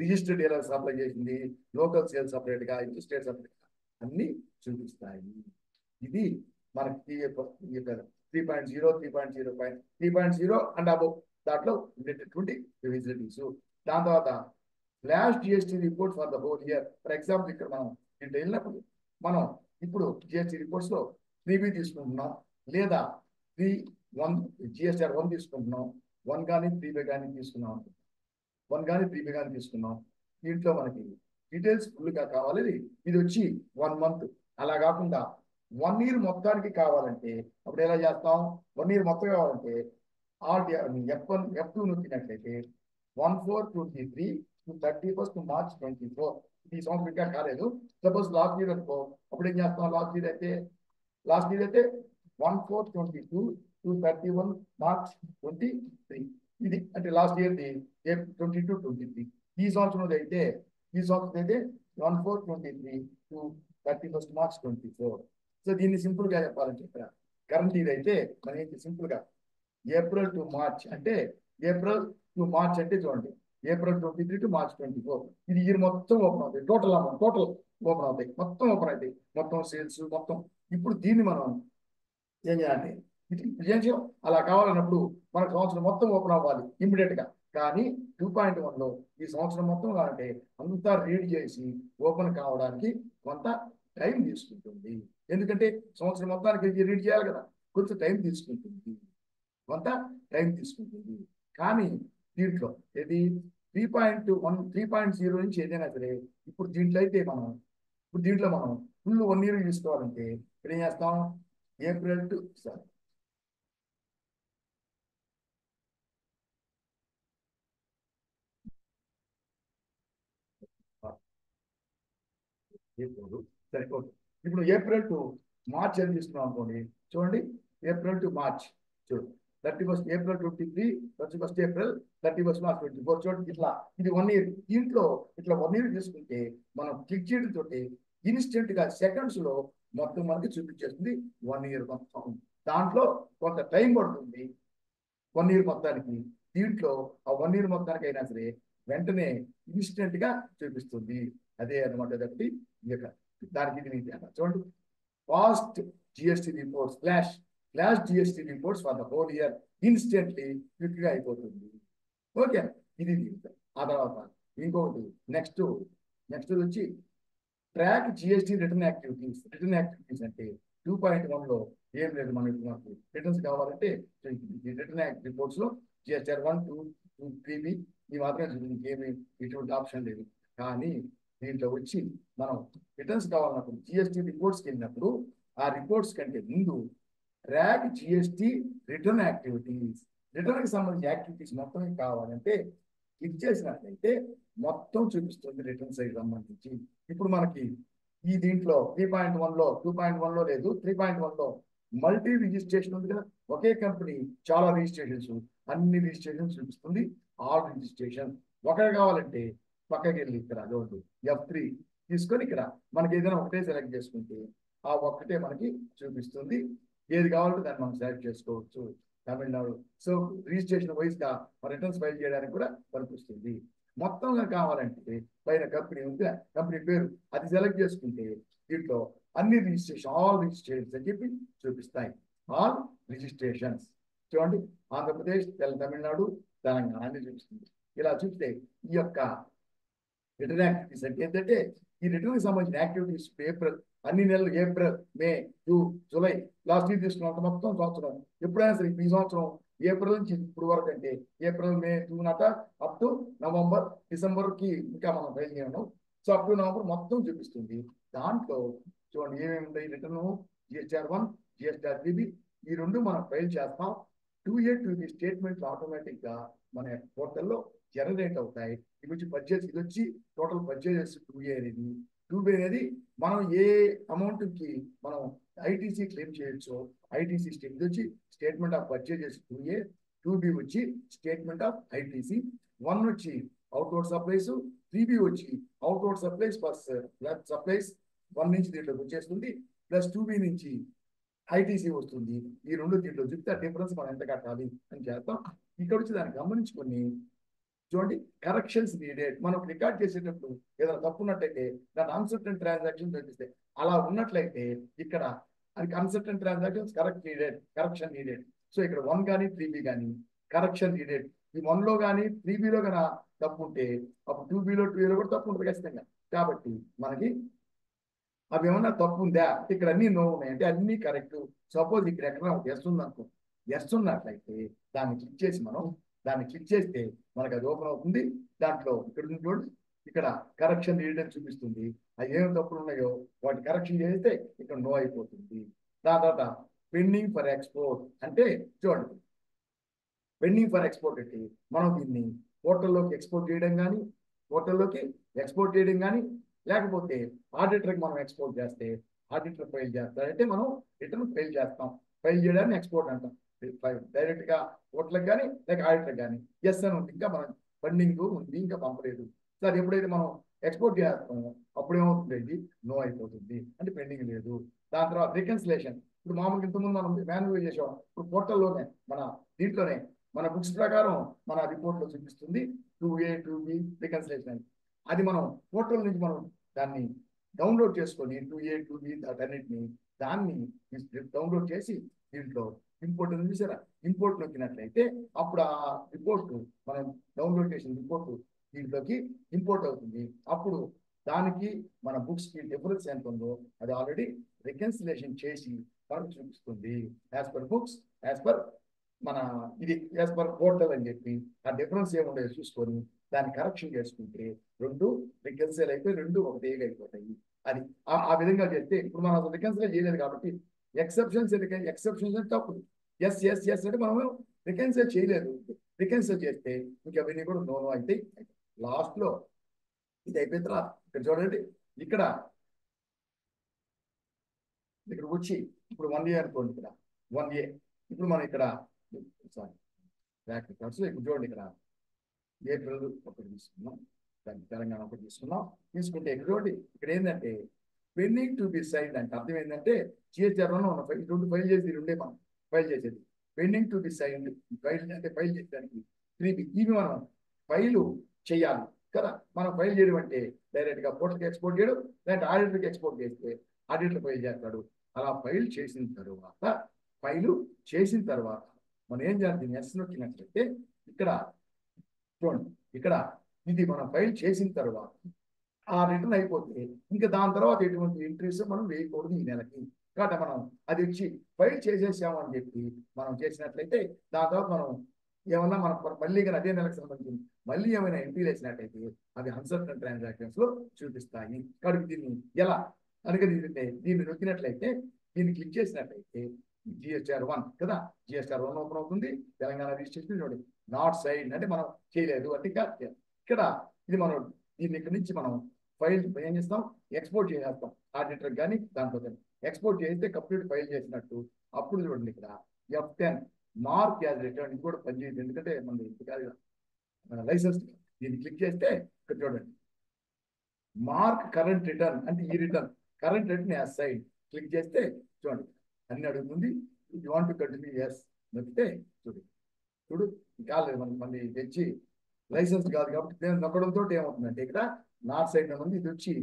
Speaker 1: రిజిస్టర్డ్ డీలర్ సప్లై చేసింది, లోకల్ సేల్స్ సపరేట్ గా, ఇంటర్ సపరేట్ గా అన్ని చూపిస్తాయి. ఇది మనకి 3.0 3.0 అండ్ అబౌవ్ దాంట్లో ఉండేటటువంటి ఫెసిలిటీస్. దాని తర్వాత flash GST report for the whole year. For example ఇక్కడ మనం దీంట్లో వెళ్ళినప్పుడు మనం ఇప్పుడు జిఎస్టీ రిపోర్ట్స్ లో 3B తీసుకుంటున్నాం, లేదా 3.1 జిఎస్టీఆర్ 1 తీసుకుంటున్నాం, 1 కానీ 3B కానీ తీసుకున్నాం, 1 కానీ 3B కానీ తీసుకున్నాం. దీంట్లో మనకి డీటెయిల్స్ ఫుల్గా కావాలి. ఇది వచ్చి 1 month, అలా కాకుండా 1 year మొత్తానికి కావాలంటే అప్పుడు ఎలా చేస్తాం? 1 year మొత్తం కావాలంటే F1 F2 నొక్కినట్లయితే 1/4/23 to 31st March 24. ఈ సంవత్సరం ఇంకా కాలేదు. సపోజ్ లాస్ట్ ఇయర్ అనుకో, అప్పుడు ఏం చేస్తాం? లాస్ట్ ఇయర్ అయితే 1/4/22 to 31 March 23. ఇది అంటే లాస్ట్ ఇయర్ది 22-23. ఈ సంవత్సరం అయితే 1/4/23 to 31st March 24. సో దీన్ని సింపుల్ గా చెప్పాలని చెప్పారు. కరెంట్ ఇది అయితే మనం ఏంటి సింపుల్ గా ఏప్రిల్ టు మార్చ్ అంటే చూడండి, April 23 to March 24. ఇది ఇయర్ మొత్తం ఓపెన్ అవుతాయి, టోటల్ అమౌంట్ ఓపెన్ అవుతాయి, మొత్తం ఓపెన్ అవుతాయి, మొత్తం సేల్స్ మొత్తం. ఇప్పుడు దీన్ని మనం ఏం చేయాలి? ఇది అలా కావాలన్నప్పుడు మనకు సంవత్సరం మొత్తం ఓపెన్ అవ్వాలి ఇమ్మీడియట్ గా. కానీ 2.1లో ఈ సంవత్సరం మొత్తం కావాలంటే అంతా రీడ్ చేసి ఓపెన్ కావడానికి కొంత టైం తీసుకుంటుంది. ఎందుకంటే సంవత్సరం మొత్తానికి రీడ్ చేయాలి కదా, కొంచెం టైం తీసుకుంటుంది, కొంత టైం తీసుకుంటుంది. కానీ దీంట్లో ఏది 3.1 3.0 నుంచి ఏదైనా సరే ఇప్పుడు దీంట్లో అయితే మనం ఫుల్ 1 year తీసుకోవాలంటే ఇప్పుడు ఏం చేస్తాం? ఏప్రిల్ టు సరిపోతుంది. ఇప్పుడు ఏప్రిల్ టు మార్చ్ ఏం తీసుకున్నాం అనుకోండి, చూడండి, ఏప్రిల్ టు మార్చ్ చూడు, 31st April 23, 31st April, 31st March 24. చూడండి, ఇట్లా ఇది 1 year. దీంట్లో ఇట్లా 1 year తీసుకుంటే మనం క్లిక్ చేయడం తోటి ఇన్స్టెంట్ గా సెకండ్స్ లో మొత్తం మనకి చూపించేస్తుంది 1 year మొత్తం. దాంట్లో కొంత టైం పడుతుంది 1 year మొత్తానికి. దీంట్లో ఆ 1 year మొత్తానికి అయినా సరే వెంటనే ఇన్స్టెంట్ గా చూపిస్తుంది. అదే అనమాట. కాబట్టి దానికి ఇది చూడండి, fast GST reports, flash GST reports for the whole year, instantly quick గా అయిపోతుంది. ఓకే, ఇది ఆ తర్వాత ఇంకొకటి నెక్స్ట్ వచ్చి ట్రాక్ జిఎస్టీ రిటర్న్ యాక్టివిటీస్ అంటే 2.1లో ఏం లేదు. మనకు రిటర్న్స్ కావాలంటే రిటర్న్ రిపోర్ట్స్ లో జిఎస్టీఆర్ 1, 2, 3B ఈ మాత్రమే ఇంకేమి ఎటువంటి ఆప్షన్ లేదు. కానీ దీంట్లో వచ్చి మనం రిటర్న్స్ కావాలన్నప్పుడు జిఎస్టీ రిపోర్ట్స్కి వెళ్ళినప్పుడు ఆ రిపోర్ట్స్ కంటే ముందు ట్రాక్ జిఎస్టీ రిటర్న్ యాక్టివిటీస్, రిటర్న్కి సంబంధించిన యాక్టివిటీస్ మొత్తం కావాలంటే క్లిక్ చేసినట్లయితే మొత్తం చూపిస్తుంది రిటర్న్స్ సంబంధించి. ఇప్పుడు మనకి ఈ దీంట్లో 3.1లో 2.1లో లేదు, 3.1లో మల్టీ రిజిస్ట్రేషన్ ఉంది కదా, ఒకే కంపెనీ చాలా రిజిస్ట్రేషన్స్, అన్ని రిజిస్ట్రేషన్స్ చూపిస్తుంది. ఆల్ రిజిస్ట్రేషన్ ఒకటి కావాలంటే పక్కకి వెళ్ళి ఇక్కడ అదొకటి F3 తీసుకొని ఇక్కడ మనకి ఏదైనా ఒకటే సెలెక్ట్ చేసుకుంటే ఆ ఒక్కటే మనకి చూపిస్తుంది. ఏది కావాలంటే దాన్ని మనం సెలెక్ట్ చేసుకోవచ్చు. తమిళనాడు సో రిజిస్ట్రేషన్ వైజ్ గా రిటర్న్స్ ఫైల్ చేయడానికి కూడా పనిపిస్తుంది. మొత్తంగా కావాలంటే పైన కంపెనీ ఉంది, కంపెనీ పేరు అది సెలెక్ట్ చేసుకుంటే దీంట్లో అన్ని రిజిస్ట్రేషన్, ఆల్ రిజిస్ట్రేషన్స్ అని చెప్పి చూపిస్తాయి. ఆల్ రిజిస్ట్రేషన్స్ చూడండి, ఆంధ్రప్రదేశ్, తమిళనాడు, తెలంగాణ అన్ని చూపిస్తుంది. ఇలా చూస్తే ఈ యొక్క రిటర్న్ యాక్టివిటీస్ అంటే ఏంటంటే ఈ రిటర్న్ కి సంబంధించిన యాక్టివిటీస్ ఏప్రిల్ అన్ని నెలలు April May June July last year తీసుకున్నాం మొత్తం సంవత్సరం ఎప్పుడైనా సరే ఈ సంవత్సరం ఏప్రిల్ నుంచి ఇప్పుడు వరకు అంటే ఏప్రిల్ మే జూన్ అట అప్ టు నవంబర్ డిసెంబర్ కి ఇంకా మనం ఫైల్ చేయడం సో అప్ టు నవంబర్ మొత్తం చూపిస్తుంది. దాంట్లో చూడండి ఏమేమి ఉంటాయి రిటర్న్ GSR1 GSR3B ఈ రెండు మనం ఫైల్ చేస్తాం. 2A 2B స్టేట్మెంట్లు ఆటోమేటిక్ గా మన పోర్టల్లో జనరేట్ అవుతాయి. ఇది వచ్చి పర్చేస్ ఇది వచ్చి టోటల్ పర్చేజెస్ 2A అనేది 2B అనేది మనం ఏ అమౌంట్ కి మనం ఐటీసీ క్లెయిమ్ చేయొచ్చు ఐటీసీ ఇది వచ్చి statement of purchases 2A 2B వచ్చి స్టేట్మెంట్ ఆఫ్ ఐటీసీ 1 వచ్చి అవుట్వర్డ్ సప్లైస్ 3B వచ్చి అవుట్వర్డ్ సప్లైస్ ప్లస్ సప్లైస్ 1 నుంచి దీంట్లోకి వచ్చేస్తుంది ప్లస్ 2B నుంచి ఐటీసీ వస్తుంది. ఈ రెండు దీంట్లో చూస్తే డిఫరెన్స్ మనం ఎంత కట్టాలి అని చేస్తాం. ఇక్కడ వచ్చి దాన్ని గమనించుకొని చూడండి కరెక్షన్స్ నీడెడ్ మనం రికార్డ్ చేసేటప్పుడు ఏదైనా తప్పు ఉన్నట్లయితే దాని అన్సర్టన్ ట్రాన్సాక్షన్ చూపిస్తాయి. అలా ఉన్నట్లయితే ఇక్కడ అది uncertain transactions correction needed. So ఇక్కడ 1 కానీ 3B కానీ కరెక్షన్ నీడెడ్. ఈ 1లో కానీ 3Bలో కానీ తప్పు ఉంటే అప్పుడు 2Bలో 2Aలో కూడా తప్పు ఉంటుంది ఖచ్చితంగా. కాబట్టి మనకి అవి ఏమన్నా తప్పు ఉందా ఇక్కడ అన్ని నో ఉన్నాయి అంటే అన్ని కరెక్ట్. సపోజ్ ఇక్కడ ఎక్కడ ఎస్ ఉందనుకో ఎస్ ఉన్నట్లయితే దాన్ని క్లిక్ చేసి మనం దాన్ని క్లిక్ చేస్తే మనకు అది ఓపెన్ అవుతుంది. దాంట్లో ఇక్కడ చూడండి ఇక్కడ కరెక్షన్ నీడెడ్ చూపిస్తుంది. అవి ఏమి తప్పులు ఉన్నాయో వాటి కరెక్షన్ చేస్తే ఇక్కడ నో అయిపోతుంది. దాని తర్వాత పెండింగ్ ఫర్ ఎక్స్పోర్ట్ అంటే చూడండి పెండింగ్ ఫర్ ఎక్స్పోర్ట్ అంటే మనం దీన్ని పోర్టల్లోకి ఎక్స్పోర్ట్ చేయడం కానీ పోర్టల్లోకి ఎక్స్పోర్ట్ చేయడం కానీ లేకపోతే ఆడిటర్కి మనం ఎక్స్పోర్ట్ చేస్తే ఆడిటర్ ఫైల్ చేస్తారంటే మనం రిటర్న్ ఫైల్ చేస్తాం. ఫైల్ చేయడాన్ని ఎక్స్పోర్ట్ అంటాం. డైరెక్ట్ గా పోర్టల్కి కానీ లేక ఆడిటర్ కానీ ఎస్ అని ఉంది ఇంకా మనం ఫండింగ్ ఉంది ఇంకా పంపలేదు సార్. ఎప్పుడైతే మనం ఎక్స్పోర్ట్ చేస్తామో అప్పుడు ఏమవుతుంది నో అయిపోతుంది అంటే పెండింగ్ లేదు. దాని తర్వాత రికన్సిలేషన్ ఇప్పుడు మామూలుగా ఇంతకుముందు మనం మాన్యువల్ చేసాం. ఇప్పుడు పోర్టల్లోనే మన దీంట్లోనే మన బుక్స్ ప్రకారం మన రిపోర్ట్లో చూపిస్తుంది 2A 2B రికన్సిలేషన్. అది మనం పోర్టల్ నుంచి మనం దాన్ని డౌన్లోడ్ చేసుకొని 2A 2B అన్నిటిని దాన్ని డౌన్లోడ్ చేసి దీంట్లో ఇంపోర్ట్ చూసారా ఇంపోర్ట్ నొక్కినట్లయితే అప్పుడు ఆ రిపోర్ట్ మనం డౌన్లోడ్ చేసిన రిపోర్ట్ దీంట్లోకి ఇంపోర్ట్ అవుతుంది. అప్పుడు దానికి మన బుక్స్ కి డిఫరెన్స్ ఎంత ఉందో అది ఆల్రెడీ రికన్సిలేషన్ చేసి మనకు చూపిస్తుంది. As per books as per మన ఇది యాజ్ పర్ పోర్టల్ అని చెప్పి ఆ డిఫరెన్స్ ఏముండో చూసుకొని దాన్ని కరెక్షన్ చేసుకుంటే రెండు రికన్సిల్ అయిపోయి రెండు ఒకటేగా అయిపోతాయి. అది ఆ విధంగా చేస్తే ఇప్పుడు మనం అసలు రికన్సిల్ చేయలేదు కాబట్టి ఎక్సెప్షన్స్ తప్పు ఎస్ ఎస్ ఎస్ అంటే మనం రికన్సిల్ చేయలేదు. రికన్సిల్ చేస్తే ఇంకా అవన్నీ కూడా నో అయితే లాస్ట్ లో ఇది అయిపోయిన తర్వాత ఇక్కడ చూడండి ఇక్కడ వచ్చి ఇప్పుడు 1A అనుకోండి ఇక్కడ 1A ఇప్పుడు మనం ఇక్కడ సారీ బ్యాక్ రికార్డ్స్ ఇప్పుడు చూడండి ఇక్కడ ఏప్రిల్ ఒకటి తీసుకున్నాం దానికి తెలంగాణ ఒకటి తీసుకుంటే ఇక్కడ చూడండి ఇక్కడ ఏంటంటే పెండింగ్ టు బి సైన్ అంటే అర్థం ఏంటంటే GSR1 ఉన్న ఫైల్ రెండు ఫైల్ చేసి రెండే మనం ఫైల్ చేసేది pending to be sign file అంటే ఫైల్ చేసేదానికి 3B ఇవి మనం ఫైలు చేయాలి కదా. మనం ఫైల్ చేయడం అంటే డైరెక్ట్ గా పోర్టల్కి ఎక్స్పోర్ట్ చేయడం లేదంటే ఆడిటర్కి ఎక్స్పోర్ట్ చేస్తే ఆడిటర్ ఫైల్ చేస్తాడు. అలా ఫైల్ చేసిన తర్వాత మనం ఏం చేయాలి ఎస్ నొక్కినట్లయితే ఇక్కడ చూడండి ఇక్కడ ఇది మనం ఫైల్ చేసిన తర్వాత ఆ రిటర్న్ అయిపోతే ఇంకా దాని తర్వాత ఎటువంటి ఎంట్రీస్ మనం వేయకూడదు ఈ నెలకి. కాబట్టి మనం అది వచ్చి ఫైల్ చేసేసాము అని చెప్పి మనం చేసినట్లయితే దాని తర్వాత మనం ఏమన్నా మనం మళ్ళీ కానీ అదే నెలకు సంబంధించి మళ్ళీ ఏమైనా ఎంట్రీలు వేసినట్లయితే అవి అన్సర్టన్ ట్రాన్సాక్షన్స్ లో చూపిస్తాయి. కాబట్టి దీన్ని ఎలా అందుకని దీన్ని నొక్కినట్లయితే దీన్ని క్లిక్ చేసినట్లయితే GSR1 కదా GSR1 ఓపెన్ అవుతుంది. తెలంగాణ రిజిస్ట్రేషన్ చూడండి నాట్ సైన్ అంటే మనం చేయలేదు అంటే ఇక్కడ ఇది మనం దీన్ని ఇక్కడ నుంచి మనం ఫైల్ ఏం చేస్తాం ఎక్స్పోర్ట్ చేసేస్తాం ఆడిటర్ కానీ దాంట్లో కానీ ఎక్స్పోర్ట్ చేస్తే కంప్లీట్ ఫైల్ చేసినట్టు. అప్పుడు చూడండి ఇక్కడ F10 మార్క్ యాజ్ రిటర్న్ ఇది కూడా పనిచేయదు ఎందుకంటే మన లైసెన్స్ దీన్ని క్లిక్ చేస్తే ఇక్కడ చూడండి మార్క్ కరెంట్ రిటర్న్ అంటే ఈ return current return as sign click చేస్తే చూడండి అన్ని అడుగుతుంది. You want to continue yes నొక్కితే చూడు కాలేదు మళ్ళీ తెచ్చి లైసెన్స్ కాదు కాబట్టి నొక్కడంతో ఏమవుతుందంటే ఇక్కడ నాట్ సైన్ అని ఇది వచ్చి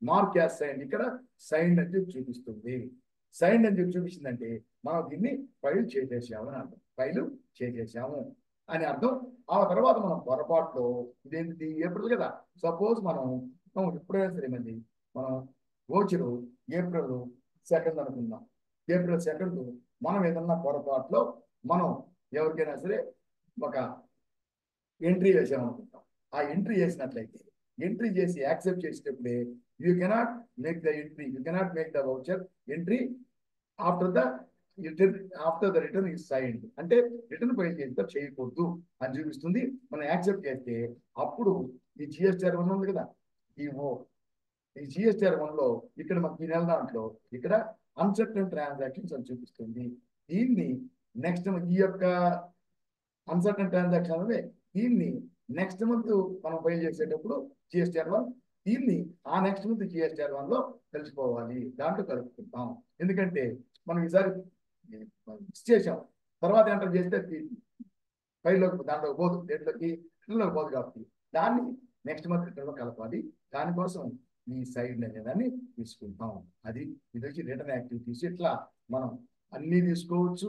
Speaker 1: మార్క్ యాజ్ సైన్ ఇక్కడ సైన్ అని చెప్పి చూపిస్తుంది. సైన్ అని చెప్పి చూపించిందంటే మనం దీన్ని ఫైల్ చేసేసాము అని అర్థం. ఫైల్ చేసేసాము అని అర్థం. ఆ తర్వాత మనం పొరపాటులో ఇదేంటి ఏప్రిల్ కదా సపోజ్ మనం ఎప్పుడైనా సరే మంది మనం వోచరు ఏప్రిల్ 2 అనుకుందాం. ఏప్రిల్ 2 మనం ఏదన్నా పొరపాటులో మనం ఎవరికైనా సరే ఒక ఎంట్రీ వేసామనుకుంటాం. ఆ ఎంట్రీ చేసినట్లయితే ఎంట్రీ చేసి యాక్సెప్ట్ చేసేటప్పుడే you cannot make the entry, you cannot make the voucher entry after the return is signed. అంటే రిటర్న్ ఫైల్ చేస్తే చేయకూడదు అని చూపిస్తుంది. మనం యాక్సెప్ట్ చేస్తే అప్పుడు ఈ జిఎస్టీఆర్ 1 ఉంది కదా, ఈ జిఎస్టీఆర్ 1లో ఇక్కడ మనకి ఈ నెల దాంట్లో ఇక్కడ అన్సర్టన్ ట్రాన్సాక్షన్స్ అని చూపిస్తుంది. దీన్ని నెక్స్ట్ ఈ యొక్క అన్సర్టన్ ట్రాన్సాక్షన్ అనేది దీన్ని నెక్స్ట్ మంత్ మనం ఫైల్ చేసేటప్పుడు జిఎస్టీఆర్ 1 దీన్ని ఆ నెక్స్ట్ మంత్ జిఎస్టీఆర్ 1లో కలిసిపోవాలి, దాంట్లో కలుపుకుంటాం. ఎందుకంటే మనం ఈసారి చేసాం, తర్వాత ఎంటర్ చేస్తే ఫైల్లోకి దాంట్లో పోదు, డేట్లోకి పోదు కాబట్టి దాన్ని నెక్స్ట్ మంత్ రిటర్న్లో కలపాలి. దానికోసం ఈ సైడ్ అనేదాన్ని తీసుకుంటాం. అది ఇది వచ్చి రిటర్న్ యాక్టివిటీస్. ఇట్లా మనం అన్ని తీసుకోవచ్చు,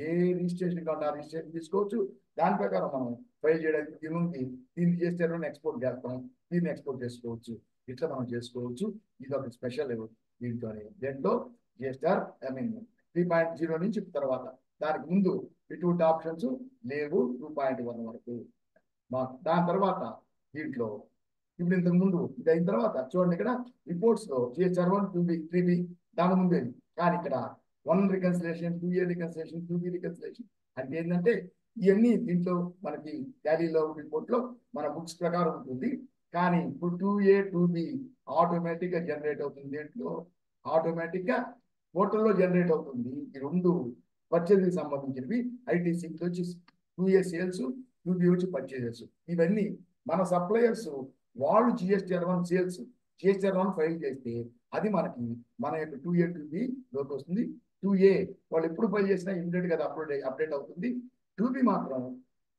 Speaker 1: ఏ రిజిస్ట్రేషన్ కావాలంటే ఆ రిజిస్ట్రేషన్ తీసుకోవచ్చు. దాని ప్రకారం మనం ఫైల్ చేయడానికి దీనికి దీన్ని చేస్తే ఎక్స్పోర్ట్ చేస్తాం, దీన్ని ఎక్స్పోర్ట్ చేసుకోవచ్చు. ఇట్లా మనం చేసుకోవచ్చు. ఇది ఒక స్పెషల్ దీంట్లోనే. దీంట్లో జిఎస్టీఆర్ 3.0 నుంచి తర్వాత దానికి ముందు ఇటువంటి ఆప్షన్స్ లేవు 2.1 వరకు. దాని తర్వాత దీంట్లో ఇప్పుడు ఇంతకు ముందు ఇది అయిన తర్వాత చూడండి, ఇక్కడ రిపోర్ట్స్ లో జిఎస్టీఆర్ 1 2B 3B దాని ముందు. కానీ ఇక్కడ 1 reconciliation, 2A reconciliation, 2B reconciliation అంటే ఏంటంటే ఇవన్నీ దీంట్లో మనకి టాలీలో రిపోర్ట్ లో మన బుక్స్ ప్రకారం ఉంటుంది. కానీ ఇప్పుడు 2A 2B ఆటోమేటిక్ గా జనరేట్ అవుతుంది. దీంట్లో ఆటోమేటిక్ గా పోర్టల్లో జనరేట్ అవుతుంది. ఈ రెండు పర్చేజ్కి సంబంధించినవి. ఐటీసీ వచ్చి 2A సేల్స్, 2B వచ్చి పర్చేజెస్. ఇవన్నీ మన సప్లయర్స్ వాళ్ళు జిఎస్టీఆర్ 1 సేల్స్ జిఎస్టీఆర్ 1 ఫైల్ చేస్తే అది మనకి మన యొక్క 2A 2B లోకి వస్తుంది. 2A వాళ్ళు ఎప్పుడు ఫైల్ చేసినా ఇమీడియట్ గా అప్డేట్ అవుతుంది. 2B మాత్రం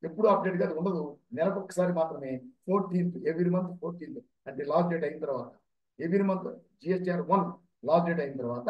Speaker 1: ఎప్పుడు అప్డేట్ గా ఉండదు, నెలకు ఒకసారి మాత్రమే. 14th ఎవ్రీ మంత్ 14th అంటే లాస్ట్ డేట్ అయిన తర్వాత every month GSTR 1 last date అయిన తర్వాత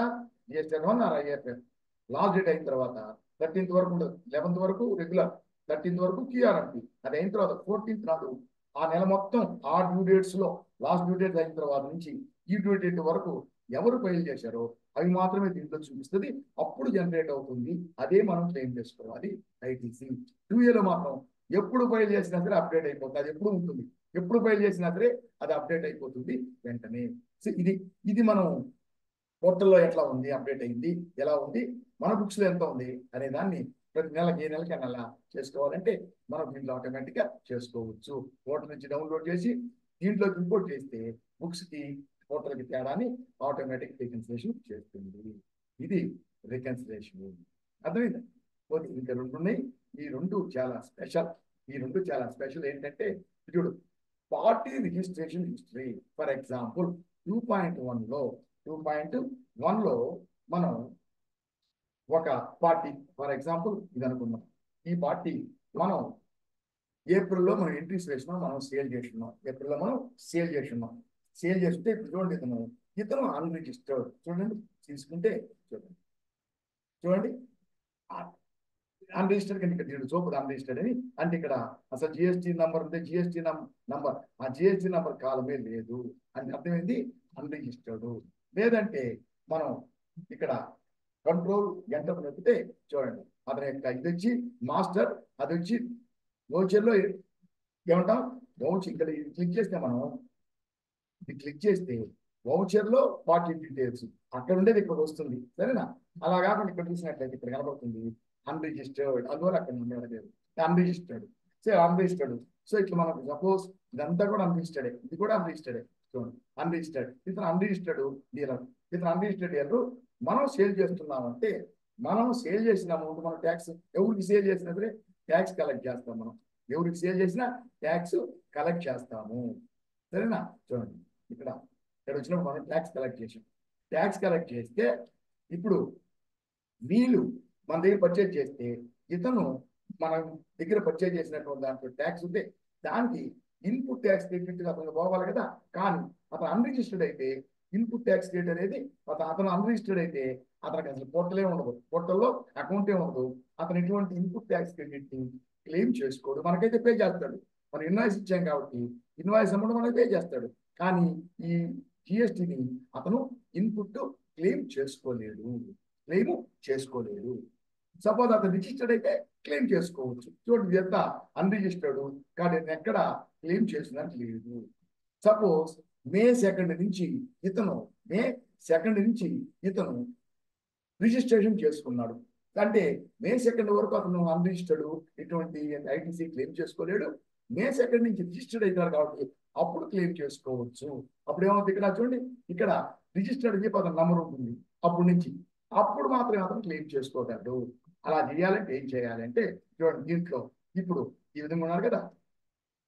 Speaker 1: GSTR 1 or IFF last date అయిన తర్వాత 13th వరకు ఉండదు, 11th వరకు రెగ్యులర్, 13th వరకు క్యూఆర్ఎంపి. అది అయిన తర్వాత 14th నాడు ఆ నెల మొత్తం ఆ డ్యూ డేట్స్ లో లాస్ట్ డ్యూ డేట్ అయిన తర్వాత నుంచి ఈ డ్యూ డేట్ వరకు ఎవరు ఫైల్ చేశారో అవి మాత్రమే దీంట్లో చూపిస్తుంది. అప్పుడు జనరేట్ అవుతుంది. అదే మనం క్లెయిమ్ చేసుకోవాలి. ఐటీసీ 2Aలో మాత్రం ఎప్పుడు ఫైల్ చేసినా సరే అప్డేట్ అయిపోతుంది. అది ఎప్పుడు ఉంటుంది, ఎప్పుడు ఫైల్ చేసినా సరే అది అప్డేట్ అయిపోతుంది వెంటనే. ఇది మనం పోర్టల్లో ఎట్లా ఉంది, అప్డేట్ అయింది, ఎలా ఉంది, మన బుక్స్ లో ఎంత ఉంది అనే దాన్ని ప్రతి నెలకి ఏ నెలకి నెల చేసుకోవాలంటే మనం దీంట్లో ఆటోమేటిక్ గా చేసుకోవచ్చు. పోర్టల్ నుంచి డౌన్లోడ్ చేసి దీంట్లోకి ఇంపోర్ట్ చేస్తే బుక్స్ కి పోర్టల్కి తేడాని ఆటోమేటిక్ రికన్సిలేషన్ చేస్తుంది. ఇది రికన్సిలేషన్. అర్థమైంది? ఇంకా 2 ఉన్నాయి. ఈ 2 చాలా స్పెషల్. ఏంటంటే చూడు, party registration history. For example 2.1లో మనం ఒక పార్టీ, ఫర్ ఎగ్జాంపుల్ ఇది అనుకున్నాం. ఈ పార్టీ మనం ఏప్రిల్లో మనం ఎంట్రీస్ వేసినాం, మనం సేల్ చేస్తున్నాం. ఏప్రిల్లో మనం సేల్ చేస్తుంటే ఇప్పుడు చూడండి, ఇతను అన్రిజిస్టర్డ్. చూడండి తీసుకుంటే చూడండి అన్రిజిస్టర్డ్ కింద ఇక్కడ చూపదు అన్రిజిస్టర్డ్ అని. అంటే ఇక్కడ అసలు జిఎస్టీ నంబర్ ఉంటే జిఎస్టీ నంబర్ ఆ జిఎస్టీ నంబర్ కాలమే లేదు అని అర్థమైంది. అన్రిజిస్టర్డ్. లేదంటే మనం ఇక్కడ కంట్రోల్ ఎంటర్ నొక్కితే చూడండి అతని యొక్క ఇది వచ్చి మాస్టర్, అది వచ్చి వౌచర్లో ఏమంటాం వౌచర్. ఇక్కడ క్లిక్ చేస్తే మనం క్లిక్ చేస్తే వౌచర్లో పార్టీ డీటెయిల్స్ అక్కడ ఉండేది ఇక్కడ వస్తుంది. సరేనా? అలా కాకుండా ఇక్కడ చూసినట్లయితే ఇక్కడ కనబడుతుంది అన్రిజిస్టర్డ్. అందువల్ల అక్కడ ఉండేది అన్రిజిస్టర్డ్. సో ఇట్లా మనకు సపోజ్ ఇదంతా కూడా అన్రిజిస్టర్డే, ఇది కూడా అన్రిజిస్టర్డే. చూడండి అన్రిజిస్టర్డ్. ఇతను అన్రిజిస్టర్డ్ డీలర్. మనం సేల్ చేస్తున్నామంటే మనం సేల్ చేసిన అమౌంట్ మనం ట్యాక్స్ ఎవరికి సేల్ చేసినా సరే ట్యాక్స్ కలెక్ట్ చేస్తాం. మనం ఎవరికి సేల్ చేసినా ట్యాక్స్ కలెక్ట్ చేస్తాము. సరేనా? చూడండి ఇక్కడ వచ్చినప్పుడు మనం ట్యాక్స్ కలెక్ట్ చేస్తే ఇప్పుడు వీళ్ళు మన దగ్గర పర్చేజ్ చేస్తే ఇతను మనం దగ్గర పర్చేజ్ చేసినటువంటి దాంట్లో ట్యాక్స్ ఉంటే దానికి ఇన్పుట్ ట్యాక్స్ క్రెడిట్ అతను పోవాలి కదా. కానీ అతను అన్రిజిస్టర్డ్ అయితే ఇన్పుట్ ట్యాక్స్ రేట్ అనేది అతను అన్రిజిస్టర్డ్ అయితే అతనికి అసలు పోర్టలే ఉండదు, పోర్టల్లో అకౌంటే ఉండదు. అతను ఎటువంటి ఇన్పుట్ ట్యాక్స్ క్రెడిట్ ని క్లెయిమ్ చేసుకోడు. మనకైతే పే చేస్తాడు. మనం ఇన్వాయిస్ ఇచ్చాం కాబట్టి ఇన్వాయిస్ అమౌంట్ మనకి పే చేస్తాడు. కానీ ఈ జిఎస్టిని అతను ఇన్పుట్ క్లెయిమ్ చేసుకోలేడు. సపోజ్ అతను రిజిస్టర్డ్ అయితే క్లెయిమ్ చేసుకోవచ్చు. చూడండి ఎంత అన్రిజిస్టర్డ్ కానీ ఎక్కడ క్లెయిమ్ చేసినట్టు లేదు. సపోజ్ మే 2 నుంచి ఇతను రిజిస్ట్రేషన్ చేసుకున్నాడు. అంటే మే 2 వరకు అతను అన్రిజిస్టర్డ్, ఇటువంటి ఐటీసీ క్లెయిమ్ చేసుకోలేడు. మే 2 నుంచి రిజిస్టర్డ్ అవుతాడు కాబట్టి అప్పుడు క్లెయిమ్ చేసుకోవచ్చు. అప్పుడు ఏమవుతుంది ఇక్కడ చూడండి, ఇక్కడ రిజిస్టర్డ్ అని చెప్పి అతని నంబర్ ఉంటుంది. అప్పుడు మాత్రమే అతను క్లెయిమ్ చేసుకోగలడు. అలా చేయాలంటే ఏం చేయాలంటే చూడండి, దీంట్లో ఇప్పుడు ఈ విధంగా ఉన్నారు కదా.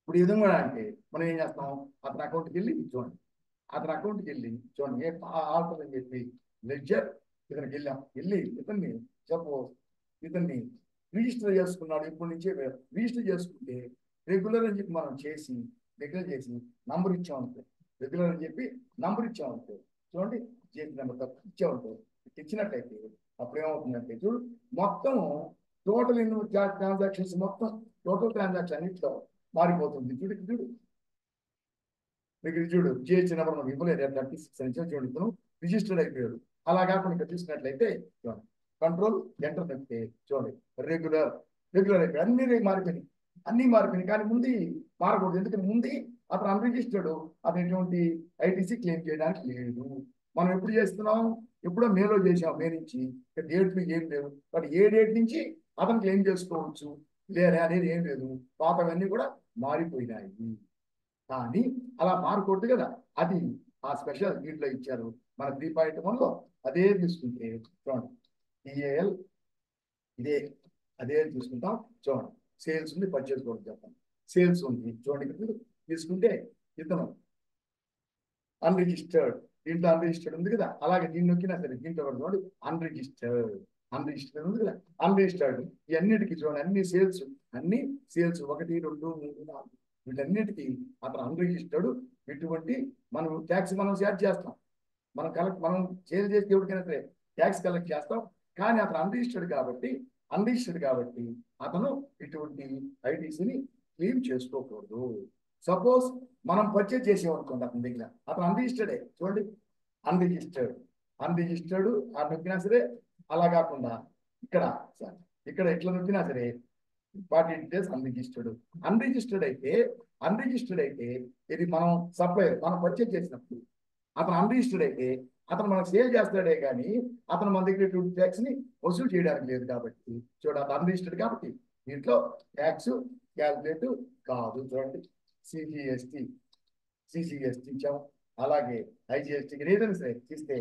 Speaker 1: ఇప్పుడు ఈ విధంగా అంటే మనం ఏం చేస్తాం, అతని అకౌంట్కి వెళ్ళి చూడండి, ఏ ఆల్టర్ అని చెప్పి లెడ్జర్ ఇతనికి వెళ్ళి ఇతన్ని రిజిస్టర్ చేసుకున్నాడు. ఇప్పటి నుంచే రిజిస్టర్ చేసుకుంటే రెగ్యులర్ అని చెప్పి మనం రెగ్యులర్ చేసి నంబర్ ఇచ్చామనుకో, చూడండి చేసి నెంబర్ తప్పు ఇచ్చామనుకో, ఇచ్చినట్లయితే అప్పుడు ఏమవుతుందంటే చూడు, మొత్తం టోటల్ ట్రాన్సాక్షన్స్ టోటల్ ట్రాన్సాక్షన్ అన్నింటిలో మారిపోతుంది. చూడు జిఎస్టీ నెంబర్ మనకు ఇవ్వలేదు, 36 అని చూడండి, ఇతను రిజిస్టర్డ్ అయిపోయాడు. అలా కాకుండా ఇక్కడ చూసినట్లయితే చూడండి, కంట్రోల్ ఎంటర్ నొక్కితే చూడండి రెగ్యులర్ అయిపోయి అన్ని మారిపోయినాయి. కానీ ముందు మారకూడదు, ఎందుకంటే ముందు అతను అన్రిజిస్టర్డ్, అతను ఎటువంటి ఐటీసీ క్లెయిమ్ చేయడానికి లేదు. మనం ఎప్పుడు చేస్తున్నాం, ఎప్పుడో మేలో చేసాం, మే నుంచి డేట్లు ఏం లేవు. బట్ ఏ డేట్ నుంచి అతను క్లెయిమ్ చేసుకోవచ్చు లేదా అనేది ఏం లేదు, పాతవన్నీ కూడా మారిపోయినాయి. కానీ అలా మారకూడదు కదా, అది ఆ స్పెషల్ దీంట్లో ఇచ్చారు. మన 3.1లో అదే తీసుకుంటే చూడండి, టిఏఎల్ అదే తీసుకుంటాం. చూడండి సేల్స్ ఉంది, పర్చేస్ కూడా చెప్తాం. సేల్స్ ఉంది చూడండి, ఇక్కడ తీసుకుంటే ఇతను అన్రిజిస్టర్డ్, దీంట్లో అన్రిజిస్టర్డ్ ఉంది కదా. అలాగే దీన్ని నొక్కినా సరే దీంట్లో కూడా చూడండి అన్రిజిస్టర్డ్ ఉంది కదా. అన్రిజిస్టర్డ్ ఇవన్నిటికీ చూడండి, అన్ని సేల్స్ 1, 2, 3, 4 వీటన్నిటికీ అతను అన్రిజిస్టర్డ్. ఇటువంటి మనం ట్యాక్స్ షేర్ చేస్తాం, మనం సేల్ చేసి ఎవరికైనా సరే ట్యాక్స్ కలెక్ట్ చేస్తాం. కానీ అతను అన్రిజిస్టర్డ్ కాబట్టి అతను ఇటువంటి ఐటీసీని క్లెయిమ్ చేసుకోకూడదు. సపోజ్ మనం పర్చేజ్ చేసామనుకోండి, అతని దగ్గర అతను అన్రిజిస్టర్డే, చూడండి అన్రిజిస్టర్డ్ నొక్కినా సరే, అలా కాకుండా ఇక్కడ ఎట్లా నొక్కినా సరే 40 డేస్ అన్రిజిస్టర్డ్ అయితే ఇది మనం సప్లయర్, మనం పర్చేజ్ చేసినప్పుడు అతను అన్రిజిస్టర్డ్ అయితే అతను మనకు సేల్ చేస్తాడే కానీ అతను మన దగ్గర ట్యాక్స్ ని వసూలు చేయడానికి లేదు. కాబట్టి చూడండి, అతను అన్రిజిస్టర్డ్ కాబట్టి దీంట్లో ట్యాక్స్ క్యాల్కులేట్ కాదు. చూడండి సిజిఎస్టీ ఇచ్చాము, అలాగే ఐజిఎస్టీకి ఏదైనా సరే ఇస్తే